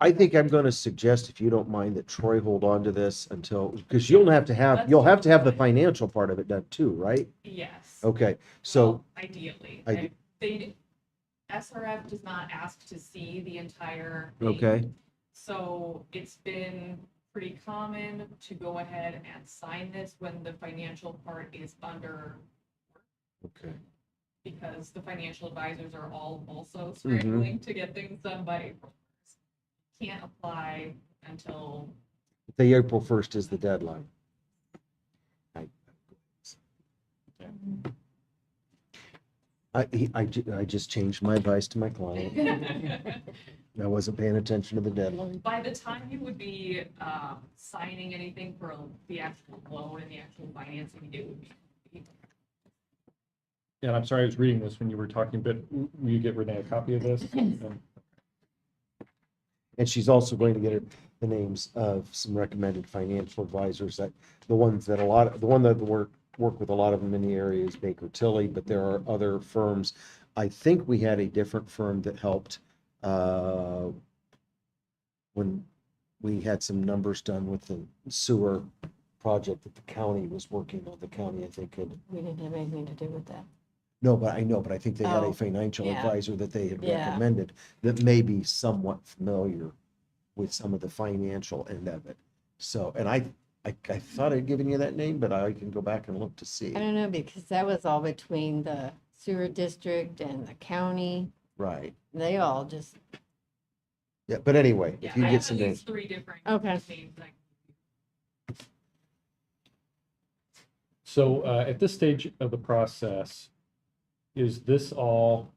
I think I'm going to suggest, if you don't mind, that Troy hold on to this until, because you'll have to have, Let's you'll do have it to have the that way. financial part of it done too, right? Yes. Okay, so, Well, ideally, Ide- SRF does not ask to see the entire thing. okay, So it's been pretty common to go ahead and sign this when the financial part is under, okay. because the financial advisors are all also Mm-hmm. scrambling to get things done by April 1st. Can't apply until, The April 1st is the deadline. I just changed my advice to my client. I wasn't paying attention to the deadline. by the time you would be signing anything for the actual loan and the actual financing, it would be. Yeah, I'm sorry, I was reading this when you were talking, but will you get Renee a copy of this? And she's also going to get the names of some recommended financial advisors, that the ones that the one that work with a lot of them in the area is Baker Tilly, but there are other firms. I think we had a different firm that helped when we had some numbers done with the sewer project that the county was working on. The county, I think, had, we didn't have anything to do with that. no, but I know, but I think they had Oh, a financial yeah. advisor that they had Yeah. recommended that may be somewhat familiar with some of the financial end of it. So, and I thought I'd given you that name, but I can go back and look to see. I don't know, because that was all between the sewer district and the county. Right. They all just, Yeah, but anyway, Yeah, if you I get have some at names. least 3 different Okay. names that So at this stage of the process, is this all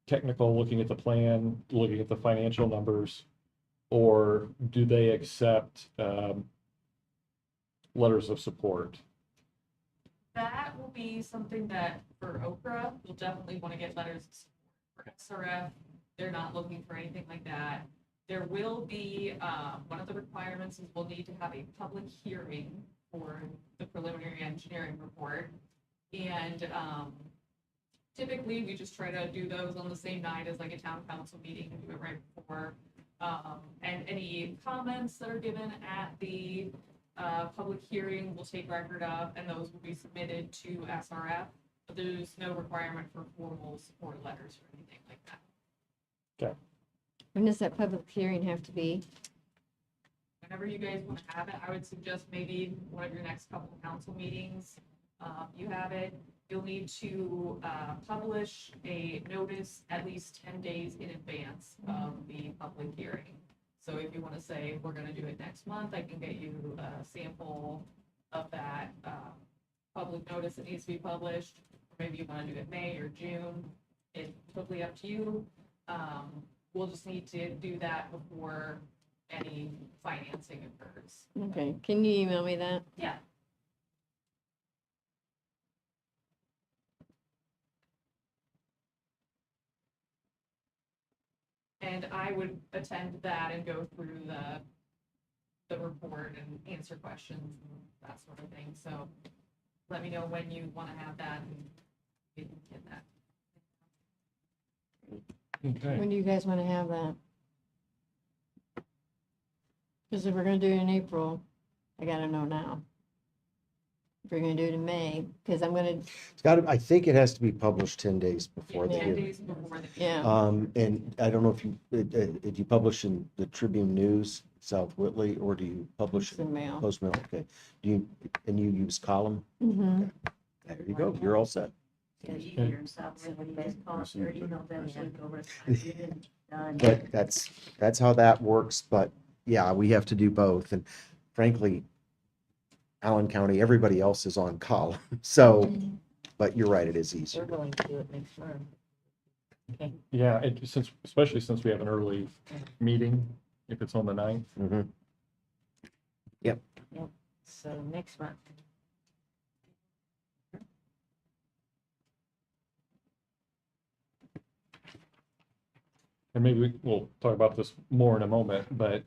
technical, looking at the plan, looking at the financial numbers? Or do they accept letters of support? That will be something that for Okra, you'll definitely want to get letters of support. For SRF, they're not looking for anything like that. There will be, one of the requirements is we'll need to have a public hearing for the preliminary engineering report. And typically, we just try to do those on the same night as like a town council meeting and do it right before. And any comments that are given at the public hearing will take record of, and those will be submitted to SRF. But there's no requirement for formal support letters or anything like that. when does that public hearing have to be? Whenever you guys want to have it, I would suggest maybe one of your next couple of council meetings, you have it. You'll need to publish a notice at least 10 days in advance of the public hearing. So if you want to say, we're going to do it next month, I can get you a sample of that public notice that needs to be published. Or maybe you want to do it May or June. It's totally up to you. We'll just need to do that before any financing occurs. Okay, can you email me that? Yeah. And I would attend that and go through the report and answer questions and that sort of thing, so let me know when you want to have that and we can get that. Okay. When do you guys want to have that? Because if we're gonna do it in April, I gotta know now. If we're gonna do it in May, because I'm gonna, It's got to, I think it has to be published 10 days before the 10 hearing. days before the. yeah, And I don't know if you, if you publish in the Tribune News, South Whitley, or do you publish it's in in mail. Post Mill? Okay. Do you, and you use column? Mm-hmm. There you go. You're all set. Yeah, you hear stuff, when you guys call us, or email them, should go over. Done. But that's how that works. But yeah, we have to do both. And frankly, Allen County, everybody else is on column. So, but you're right, it is We're easier. going to do it next month. Okay, Yeah, especially since we have an early meeting, if it's on the 9th. Mhm. so next month. And maybe we'll talk about this more in a moment, but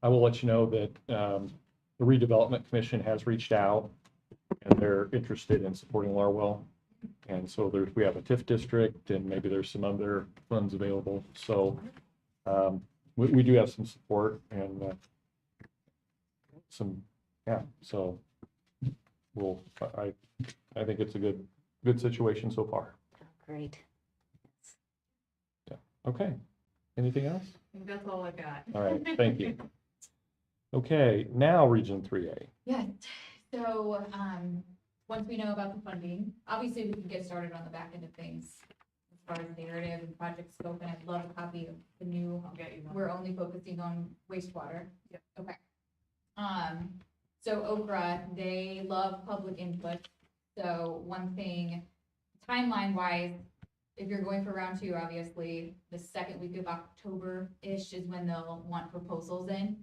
I will let you know that the redevelopment commission has reached out and they're interested in supporting Larwill. And so we have a TIF district and maybe there's some other funds available. So we do have some support and so I think it's a good situation so far. Great. Okay, anything else? I think that's all I've got. All right, thank you. Okay, now Region 3A. Yeah, so, once we know about the funding, obviously we can get started on the back end of things as far as narrative and project scope, and I'd love a copy of the new, I'll get you one. we're only focusing on wastewater. Yep. Okay. So Okra, they love public input, so one thing, timeline wise, if you're going for round two, obviously, the second week of October-ish is when they'll want proposals in.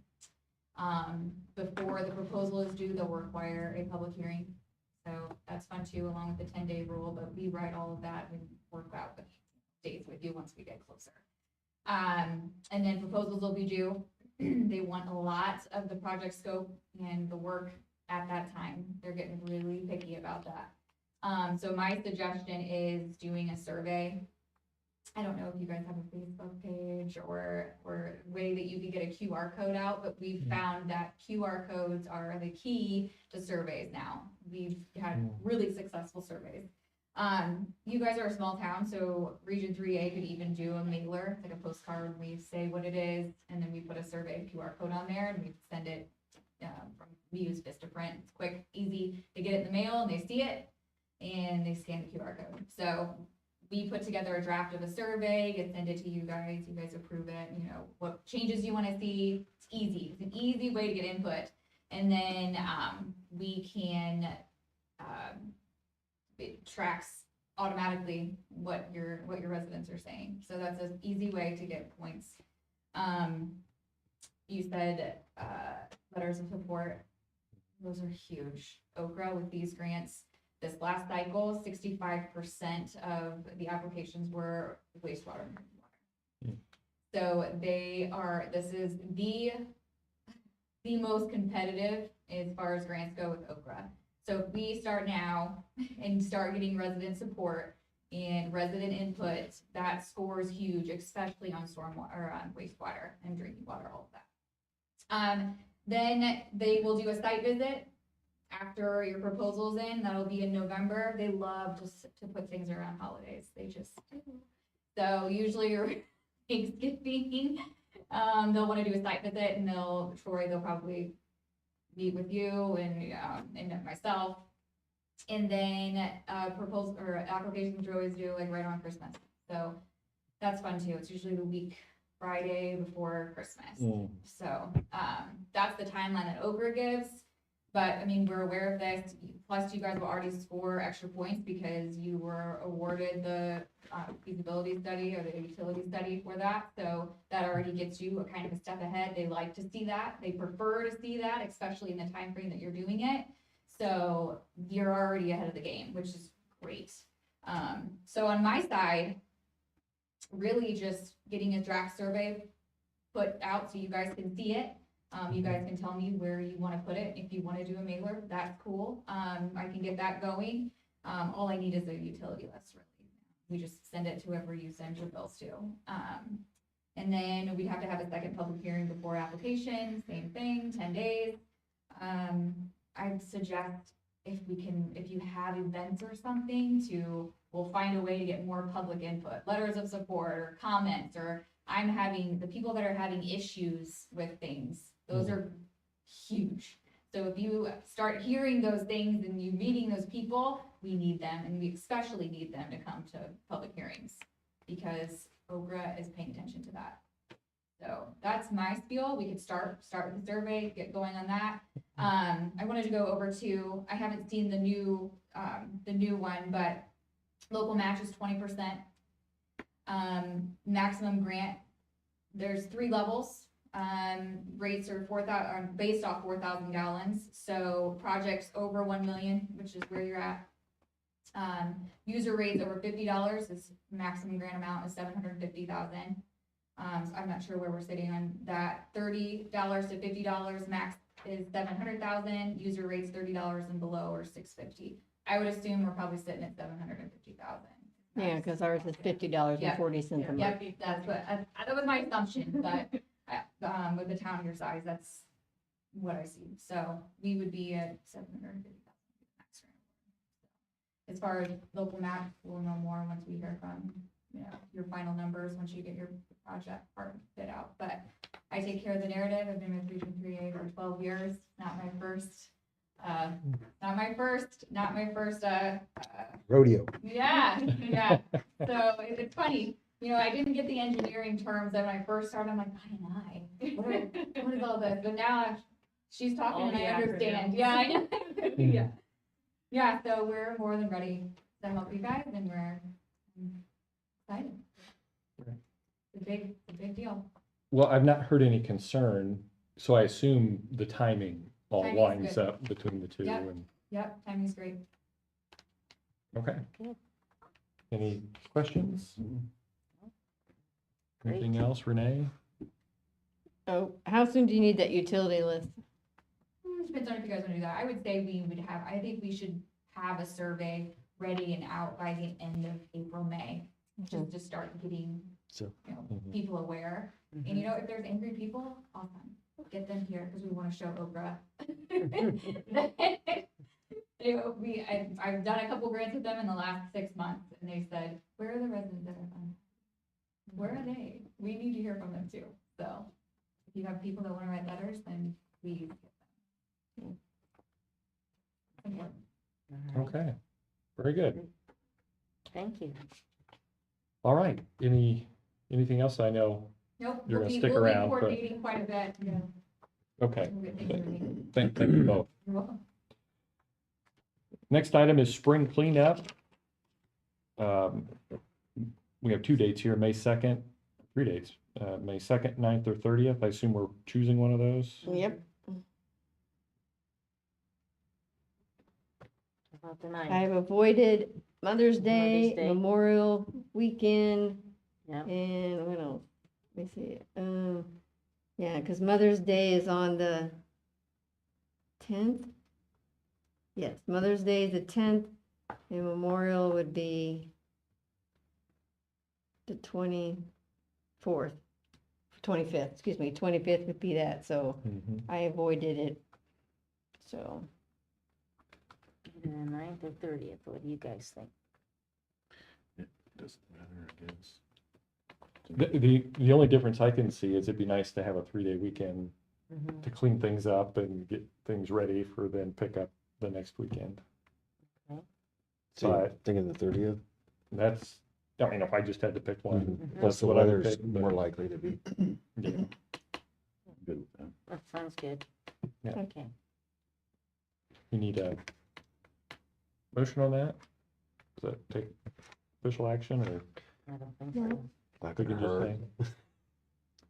Before the proposal is due, they'll require a public hearing. So that's fun too, along with the 10-day rule, but we write all of that and work out the dates with you once we get closer. And then proposals will be due. They want a lot of the project scope and the work at that time. They're getting really picky about that. So my suggestion is doing a survey. I don't know if you guys have a Facebook page or way that you can get a QR code out, but we've found that QR codes are the key to surveys now. We've had really successful surveys. You guys are a small town, so Region 3A could even do a mailer, like a postcard, and we say what it is, and then we put a survey QR code on there, and we send it we use Vistaprint. It's quick, easy. They get it in the mail, and they see it, and they scan the QR code. So we put together a draft of a survey, send it to you guys approve it, what changes you want to see. It's easy. It's an easy way to get input. And then we can, it tracks automatically what your residents are saying. So that's an easy way to get points. You said letters of support. Those are huge. Okra with these grants. This last cycle, 65% of the applications were wastewater. So this is the most competitive as far as grants go with Okra. So if we start now and start getting resident support and resident input, that scores huge, especially on stormwater or on wastewater and drinking water, all of that. Then they will do a site visit after your proposal's in. That'll be in November. They love to put things around holidays. They just do. So usually your Thanksgiving, they'll want to do a site visit, and they'll probably meet with you and myself. And then proposal or applications are always due like right around Christmas. So that's fun too. It's usually the week Friday before Christmas. So that's the timeline that Okra gives. But I mean, we're aware of this. Plus, you guys will already score extra points because you were awarded the feasibility study or the utility study for that. So that already gets you a kind of a step ahead. They like to see that. They prefer to see that, especially in the time frame that you're doing it. So you're already ahead of the game, which is great. So on my side, really just getting a draft survey put out so you guys can see it. You guys can tell me where you wanna put it. If you wanna do a mailer, that's cool. I can get that going. All I need is a utility list, really. We just send it to whoever you send your bills to. And then we'd have to have a second public hearing before application, same thing, 10 days. I'd suggest if you have events or something we'll find a way to get more public input, letters of support or comments, or the people that are having issues with things, those are huge. So if you start hearing those things and you meeting those people, we need them, and we especially need them to come to public hearings, because Okra is paying attention to that. So that's my spiel. We could start with the survey, get going on that. I wanted to go over to, I haven't seen the new one, but local match is 20%. Maximum grant, there's 3 levels. Rates are 4,000, are based off 4,000 gallons. So projects over 1 million, which is where you're at. User rates over $50 is maximum grant amount is 750,000. So I'm not sure where we're sitting on that. $30 to $50 max is 700,000. User rates $30 and below or 650. I would assume we're probably sitting at 750,000. Yeah, because ours is $50.40 a month. Yep, that's what, that was my assumption, but, with the town your size, that's what I see. So we would be at 750,000 max grant. As far as local map, we'll know more once we hear from, your final numbers, once you get your project part bid out. But I take care of the narrative. I've been with Region 3A for 12 years, not my first, Rodeo. yeah. So it's funny, I didn't get the engineering terms that when I first started. I'm like, what is all this? But now she's talking All and the I understand. acronyms. Yeah, I know. Yeah. Yeah, so we're more than ready to help you guys, and we're excited. Right. It's a big deal. Well, I've not heard any concern, so I assume the timing all Timing's lines good. up between the two. Yep. And Yep, timing's great. okay. Good. Any questions? Great. Anything else, Renee? Oh, how soon do you need that utility list? Depends on if you guys wanna do that. I would say I think we should have a survey ready and out by the end of April, May. Just to start getting, So- people aware. And if there's angry people, awesome, get them here, because we wanna show Okra. I've done a couple grants with them in the last 6 months, and they said, where are the residents that are fun? Where are they? We need to hear from them too. So if you have people that wanna write letters, then please get them. Important. Okay, very good. Thank you. All right, anything else? I know, Nope. You're we'll gonna be- stick we'll be around, but- Coordinating quite a bit. Yeah. okay, We'll get things moving. thank you both. You're welcome. Next item is spring cleanup. We have 2 dates here, May 2nd, 3 dates, May 2nd, 9th, or 30th. I assume we're choosing one of those. Yep, About the 9th. I've avoided Mother's Day, Day. Memorial Weekend, Yep. and what else? Let me see. Yeah, because Mother's Day is on the 10th. Yes, Mother's Day is the 10th, and Memorial would be the 24th, 25th, excuse me, 25th would be that, so Mhm. I avoided it. So, Either the 9th or 30th. What do you guys think? Doesn't matter, I guess. The only difference I can see is it'd be nice to have a 3-day weekend Mhm. to clean things up and get things ready for then pick up the next weekend. So you're But thinking the 30th? that's, if I just had to pick one, Mhm. that's Plus the what I would weather's pick. more but, likely to be. yeah. Good with that. That sounds good. Yeah. Okay. You need a motion on that? Does that take official action, or I don't think No. so. Not we gonna can just hurt. say?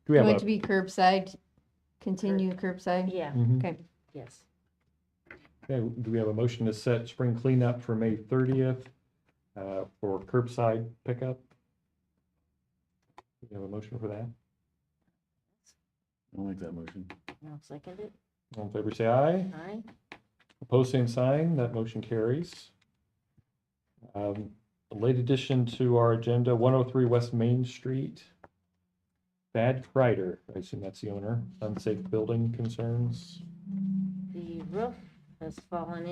Do we have going a? to be curbside, continue curbside? Yeah, Mhm. Okay. yes. Okay, do we have a motion to set spring cleanup for May 30th for curbside pickup? Do we have a motion for that? I'll make that motion. I'll second it. All in favor, say aye. Aye. Opposed, same sign. That motion carries. A late addition to our agenda, 103 West Main Street. Bad Kreider, I assume that's the owner. Unsafe building concerns. The roof has fallen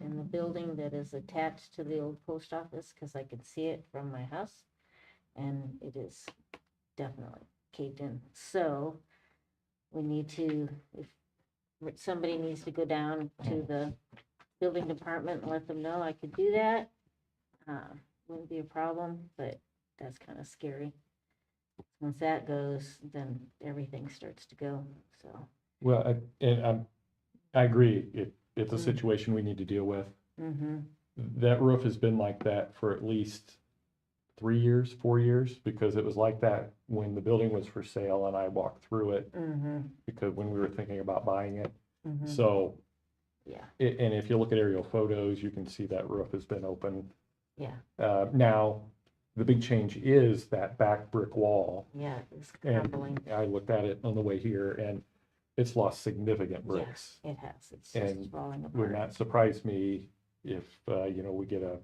in the building that is attached to the old post office, because I could see it from my house. And it is definitely caved in. So we need to, if somebody needs to go down to the building department and let them know, I could do that. Wouldn't be a problem, but that's kind of scary. Once that goes, then everything starts to go, so. Well, I agree. It's a situation we need to deal with. Mm-hmm. That roof has been like that for at least 3 years, 4 years, because it was like that when the building was for sale and I walked through it, Mm-hmm. because when we were thinking about buying it. Mm-hmm. So, Yeah, and if you look at aerial photos, you can see that roof has been open. yeah, Now, the big change is that back brick wall. yeah, it's And crumbling. I looked at it on the way here and it's lost significant bricks. It has, it's And just falling Would apart. not surprise me if, we get a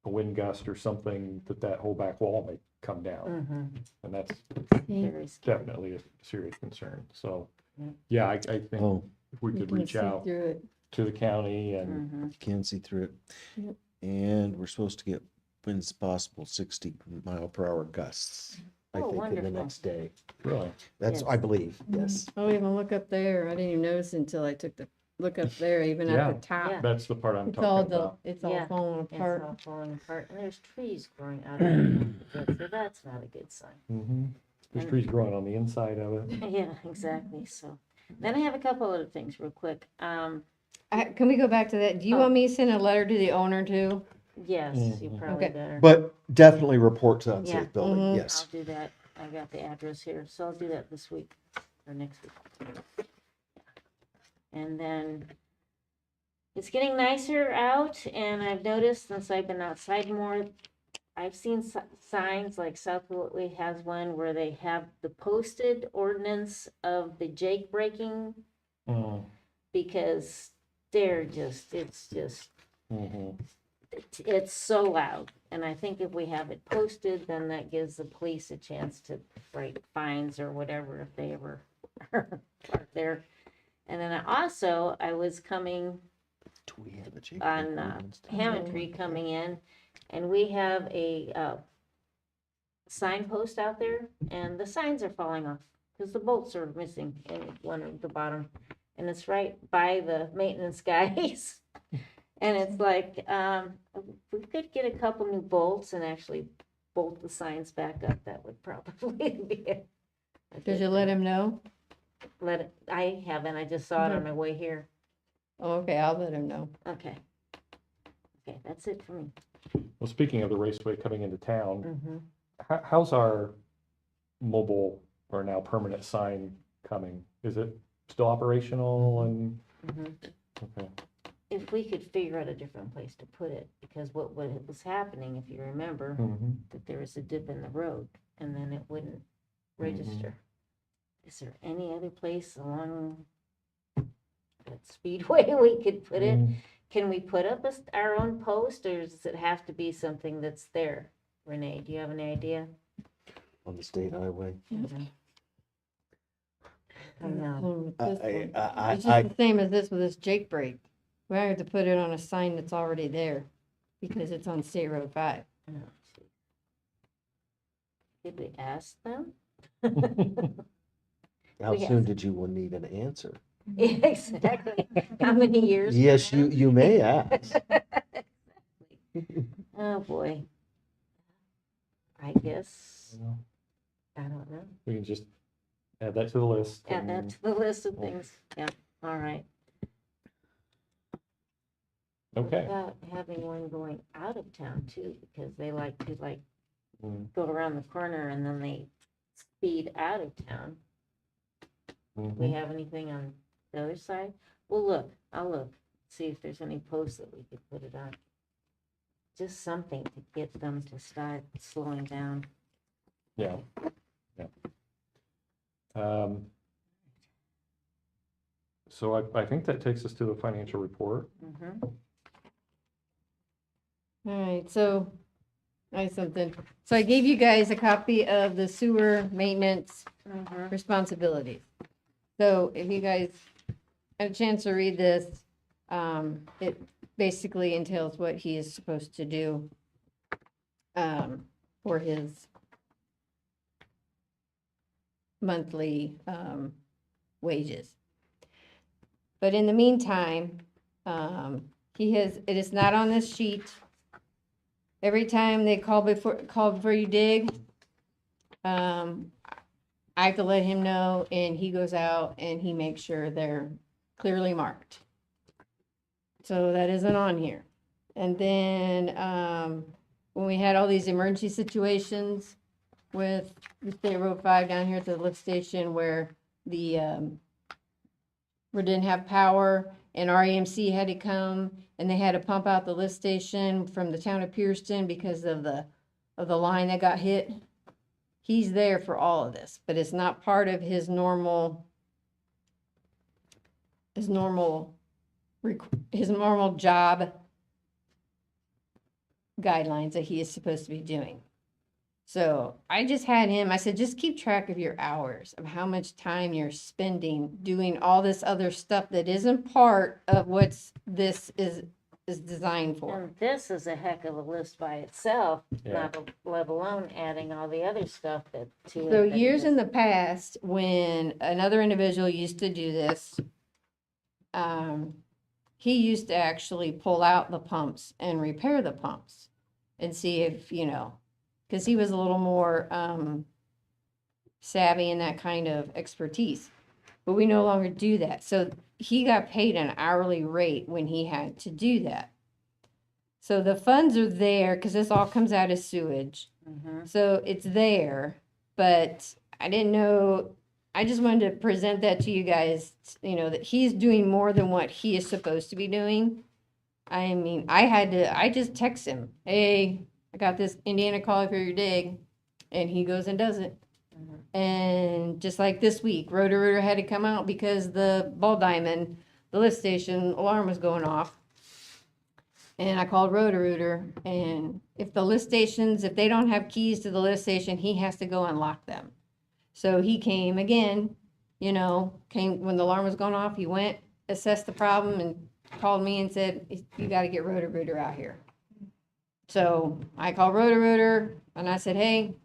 wind gust or something, that whole back wall may come down. Mm-hmm. And that's Very scary. definitely a serious concern. So, Yeah. yeah, I think Oh, if we You could can reach see out through it. to the county and, Mm-hmm. you can see through it. Yep. And we're supposed to get winds possible 60-mile-per-hour gusts, I Oh, think, in the wonderful. next day. really, That's, Yes. I believe, yes. Oh, even look up there. I didn't even notice until I took the look up there, even at Yeah. the top. Yeah. that's the part I'm It's all talking about. it's all Yeah, falling It's apart. all falling apart, and there's trees growing out of it, so that's not a good sign. Mm-hmm. There's And- trees growing on the inside of it. Yeah, exactly, so. Then I have a couple other things real quick. Can we go back to that? Do you Oh. want me to send a letter to the owner too? Yes, you Mhm. probably Okay. better. But definitely report to Yeah. unsafe building, Mhm. yes. I'll do that. I got the address here, so I'll do that this week or next week. And then it's getting nicer out, and I've noticed since I've been outside more, I've seen signs like South Whitley has one where they have the posted ordinance of the jake breaking, Mm, because it's just mhm. it's so loud, and I think if we have it posted, then that gives the police a chance to write fines or whatever if they ever are there. And then I was coming Do we have a Jake on Brake ordinance? Hammond coming in, and we have a signpost out there, and the signs are falling off because the bolts are missing in one of the bottom, and it's right by the maintenance guys. And it's like, if we could get a couple new bolts and actually bolt the signs back up, that would probably be it. Did you let him know? I haven't, I just saw it on my way here. Oh, okay, I'll let him know. Okay. Okay, that's it for me. Well, speaking of the raceway coming into town, Mm-hmm. how's our mobile or now permanent sign coming? Is it still operational and, okay, If we could figure out a different place to put it, because what was happening, if you remember, mhm. that there was a dip in the road and then it wouldn't register. Is there any other place along that speedway we could put it? Mm, Can we put up our own post, or does it have to be something that's there? Renee, do you have any idea? On the state highway. I know. With this one. I, It's just the same as this with this Jake break. We have to put it on a sign that's already there because it's on State Road 5. Oh, gee. Did we ask them? how we soon have- did you need an answer? Exactly. How many years? Yes, from now? you may ask. Oh, boy. I guess, well, I don't know. we can just add that to the list. Add that and- to the list of things. Yeah, all right. Okay. About having one going out of town too, because they like to Mm, go around the corner and then they speed out of town. We mhm. have anything on the other side? Well, look, I'll look, see if there's any posts that we could put it on. Just something to get them to start slowing down. Yeah, yeah. Um, So I think that takes us to the financial report. Mhm. All right, so, I something. So I gave you guys a copy of the sewer maintenance Mhm. responsibilities. So if you guys have a chance to read this, it basically entails what he is supposed to do for his monthly wages. But in the meantime, it is not on this sheet. Every time they call before you dig, I have to let him know, and he goes out and he makes sure they're clearly marked. So that isn't on here. And then, when we had all these emergency situations with the State Road 5 down here at the lift station where we didn't have power and REMC had to come and they had to pump out the lift station from the town of Pierceton because of the line that got hit. He's there for all of this, but it's not part of his normal job guidelines that he is supposed to be doing. So I just had him, I said, just keep track of your hours, of how much time you're spending doing all this other stuff that isn't part of this is designed for. And this is a heck of a list by itself, Yeah. not let alone adding all the other stuff to it. So that he years in just- the past, when another individual used to do this, he used to actually pull out the pumps and repair the pumps and see if, because he was a little more savvy in that kind of expertise. But we no longer do that. So he got paid an hourly rate when he had to do that. So the funds are there because this all comes out of sewage. Mhm. So it's there, but I didn't know. I just wanted to present that to you guys, that he's doing more than what he is supposed to be doing. I mean, I just text him, hey, I got this Indiana call for your dig, and he goes and does it. And just like this week, Roto-Rooter had to come out because the ball diamond, the lift station alarm was going off. And I called Roto-Rooter, and if they don't have keys to the lift station, he has to go unlock them. So he came again, came when the alarm was going off, he went, assessed the problem, and called me and said, you gotta get Roto-Rooter out here. So I called Roto-Rooter, and I said, hey,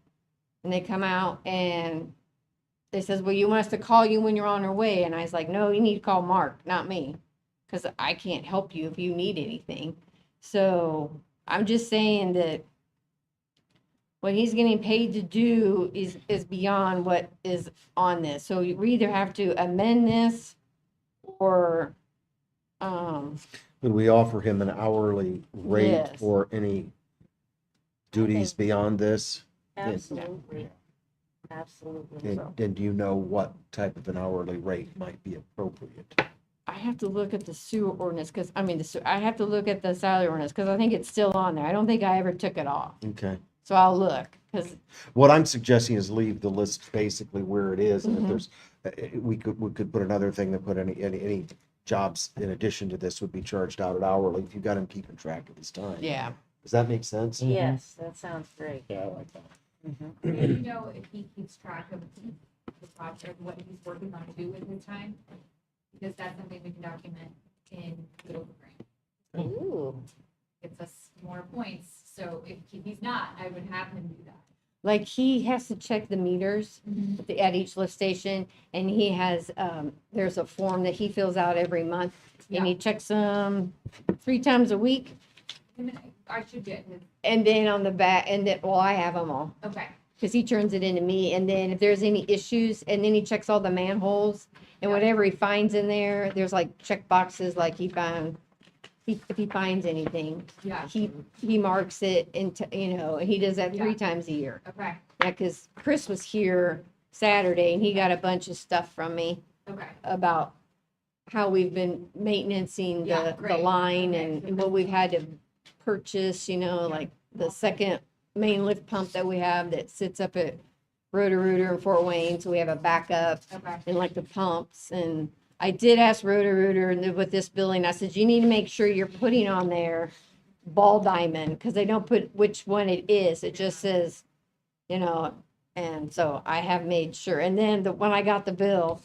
and they come out, and they says, well, you want us to call you when you're on your way? And I was like, no, you need to call Mark, not me, because I can't help you if you need anything. So I'm just saying that what he's getting paid to do is beyond what is on this. So we either have to amend this or, Would we offer him an hourly rate Yes. for any duties beyond this? Absolutely. Absolutely. And do you know what type of an hourly rate might be appropriate? I have to look at the sewer ordinance, I have to look at the salary ordinance, because I think it's still on there. I don't think I ever took it off. Okay. So I'll look, because, What I'm suggesting is leave the list basically where it is, and if Mhm. there's, we could put another thing that put any jobs in addition to this would be charged out at hourly if you got him keeping track of his time. yeah. Does that make sense? Yes, that sounds great. Yeah, I like that. If he keeps track of the project, what he's working on to do with his time, because that's something we can document in the grant. Ooh, Gets us more points, so if he's not, I would have him do that. Like, he has to check the meters at each lift station, and he has, there's a form that he fills out every month, and he checks them 3 times a week, I should get his, and then on the back, I have them all. okay, Because he turns it into me, and then if there's any issues, and then he checks all the manholes, and Yeah. whatever he finds in there, there's like check boxes, like if he finds anything, yeah, he marks it into, and he does that 3 Yeah. times a year. okay, Yeah, because Chris was here Saturday, and he got a bunch of stuff from me okay, about how we've been maintaining Yeah, the great. line Okay. and what we've had to purchase, like the second main lift pump that we have that sits up at Roto-Rooter in Fort Wayne, so we have a backup, okay, and like the pumps and I did ask Roto-Rooter and with this billing, I said, you need to make sure you're putting on there ball diamond, because they don't put which one it is. It just says, you know, and so I have made sure. And then when I got the bill,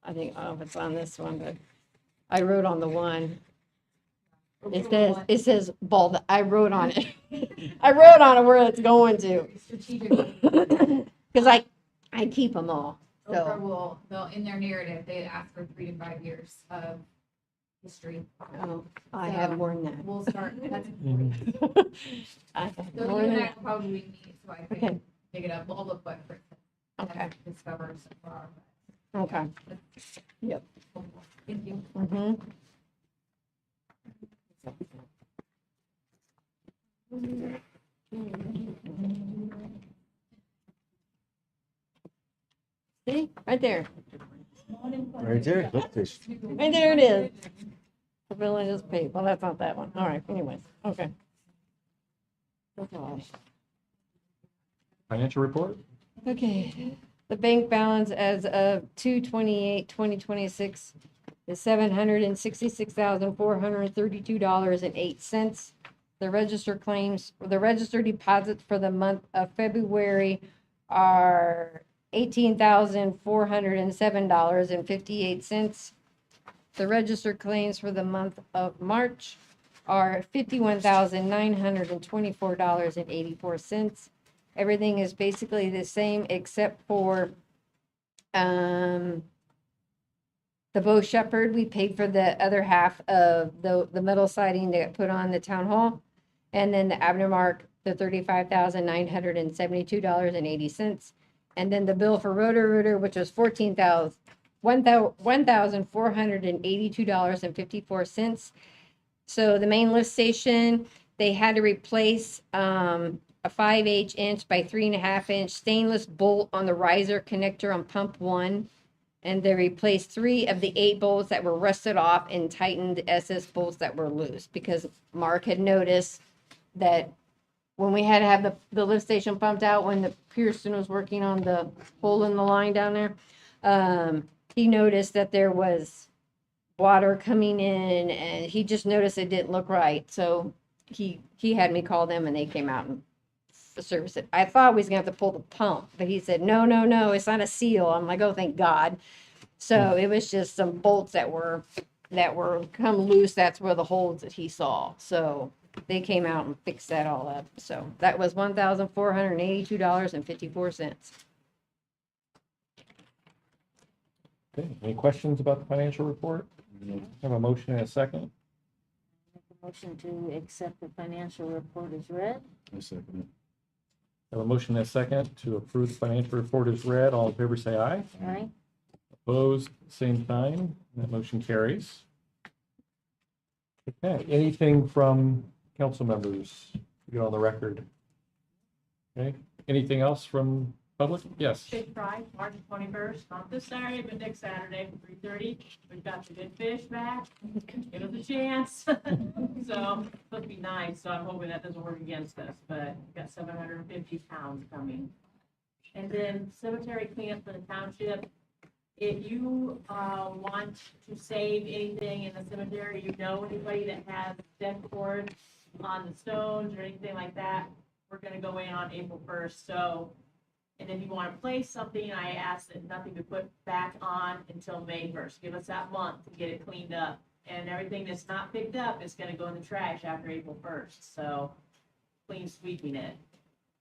I think, I don't know if it's on this one, but I wrote on the one. It says ball, I wrote on it. I wrote on it where it's going to. Strategic. Because I keep them all. Oprah So, will, they'll, in their narrative, they ask for 3 to 5 years of history. oh, I have more than that. We'll start, that's, I have so more you than and I that. will probably meet, so I Okay. can dig it up, I'll look what for Okay. discover so far. Okay. Yep. Thank you. Mm-hmm. See, right there. Right there, look, fish. Right there it is. The village is paid. Well, that's not that one. All right, anyways, okay. That's all. Financial report? Okay, the bank balance as of 2/28/2026 is $766,432.08. The register claims, the register deposits for the month of February are $18,407.58. The register claims for the month of March are $51,924.84. Everything is basically the same except for the Bow Shepherd. We paid for the other half of the metal siding that got put on the town hall. And then the Abner Mark, the $35,972.80. And then the bill for Roto-Rooter, which was $1,482.54. So the main lift station, they had to replace a 5/8 inch by 3.5 inch stainless bolt on the riser connector on pump 1. And they replaced 3 of the 8 bolts that were rusted off and tightened the SS bolts that were loose, because Mark had noticed that when we had to have the lift station pumped out, when the Pearson was working on the hole in the line down there, he noticed that there was water coming in, and he just noticed it didn't look right. So he had me call them, and they came out and service it. I thought we was gonna have to pull the pump, but he said, no, it's not a seal. I'm like, oh, thank God. So it was just some bolts that were come loose. That's where the holes that he saw. So they came out and fixed that all up. So that was $1,482.54. Okay, any questions about the financial report? Have a motion and a second? Make a motion to accept the financial report as read. I second Have a motion and a second to approve the financial report as read. All in favor, say aye. Aye. Opposed, same sign. That motion carries. Okay, anything from council members to get on the record? Okay, anything else from public? Yes. Fish fry, March 21st, not this Saturday, but next Saturday, 3:30. We've got the good fish back. Give us a chance. So, it's supposed to be nice, so I'm hoping that doesn't work against us, but we've got 750 pounds coming. And then cemetery cleanup for the township. If you want to save anything in the cemetery, you know anybody that has death cords on the stones or anything like that, we're gonna go in on April 1st, so. And if you want to place something, I ask that nothing be put back on until May 1st. Give us that month to get it cleaned up. And everything that's not picked up is going to go in the trash after April 1st. So clean sweeping it.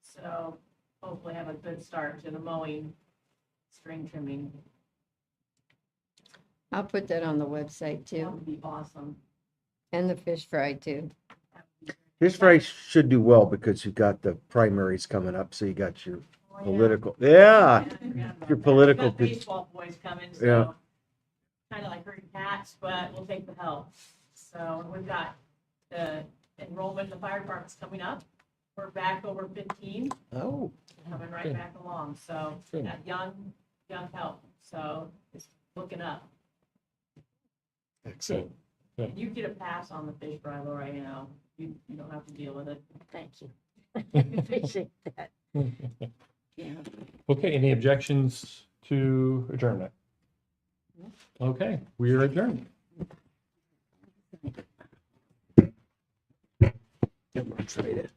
So hopefully have a good start to the mowing, string trimming. I'll put that on the website That too, would be awesome. and the fish fry too. That would be great. Fish fry should do well because you got the primaries coming up, so you got your Oh, yeah. political, yeah, Yeah, I forgot about your that. political We've got pos- baseball boys coming, Yeah. so kind of like herding cats, but we'll take the help. So we've got the enrollment in the fire department's coming up. We're back over 15, oh, coming right Good. back along. So Good. got young help. So it's looking up. excellent. And you get a pass on the fish fry, Laura, you know, you don't have to deal with it. Thank you. Appreciate that. Yeah. Okay, any objections to adjournment? Okay, we are adjourned. I'm gonna try to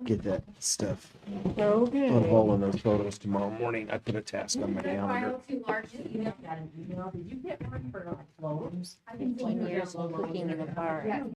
get that stuff Okay. on all of those photos tomorrow morning. I put a task on my calendar. File too large to email. When years of cooking in a bar. Yeah.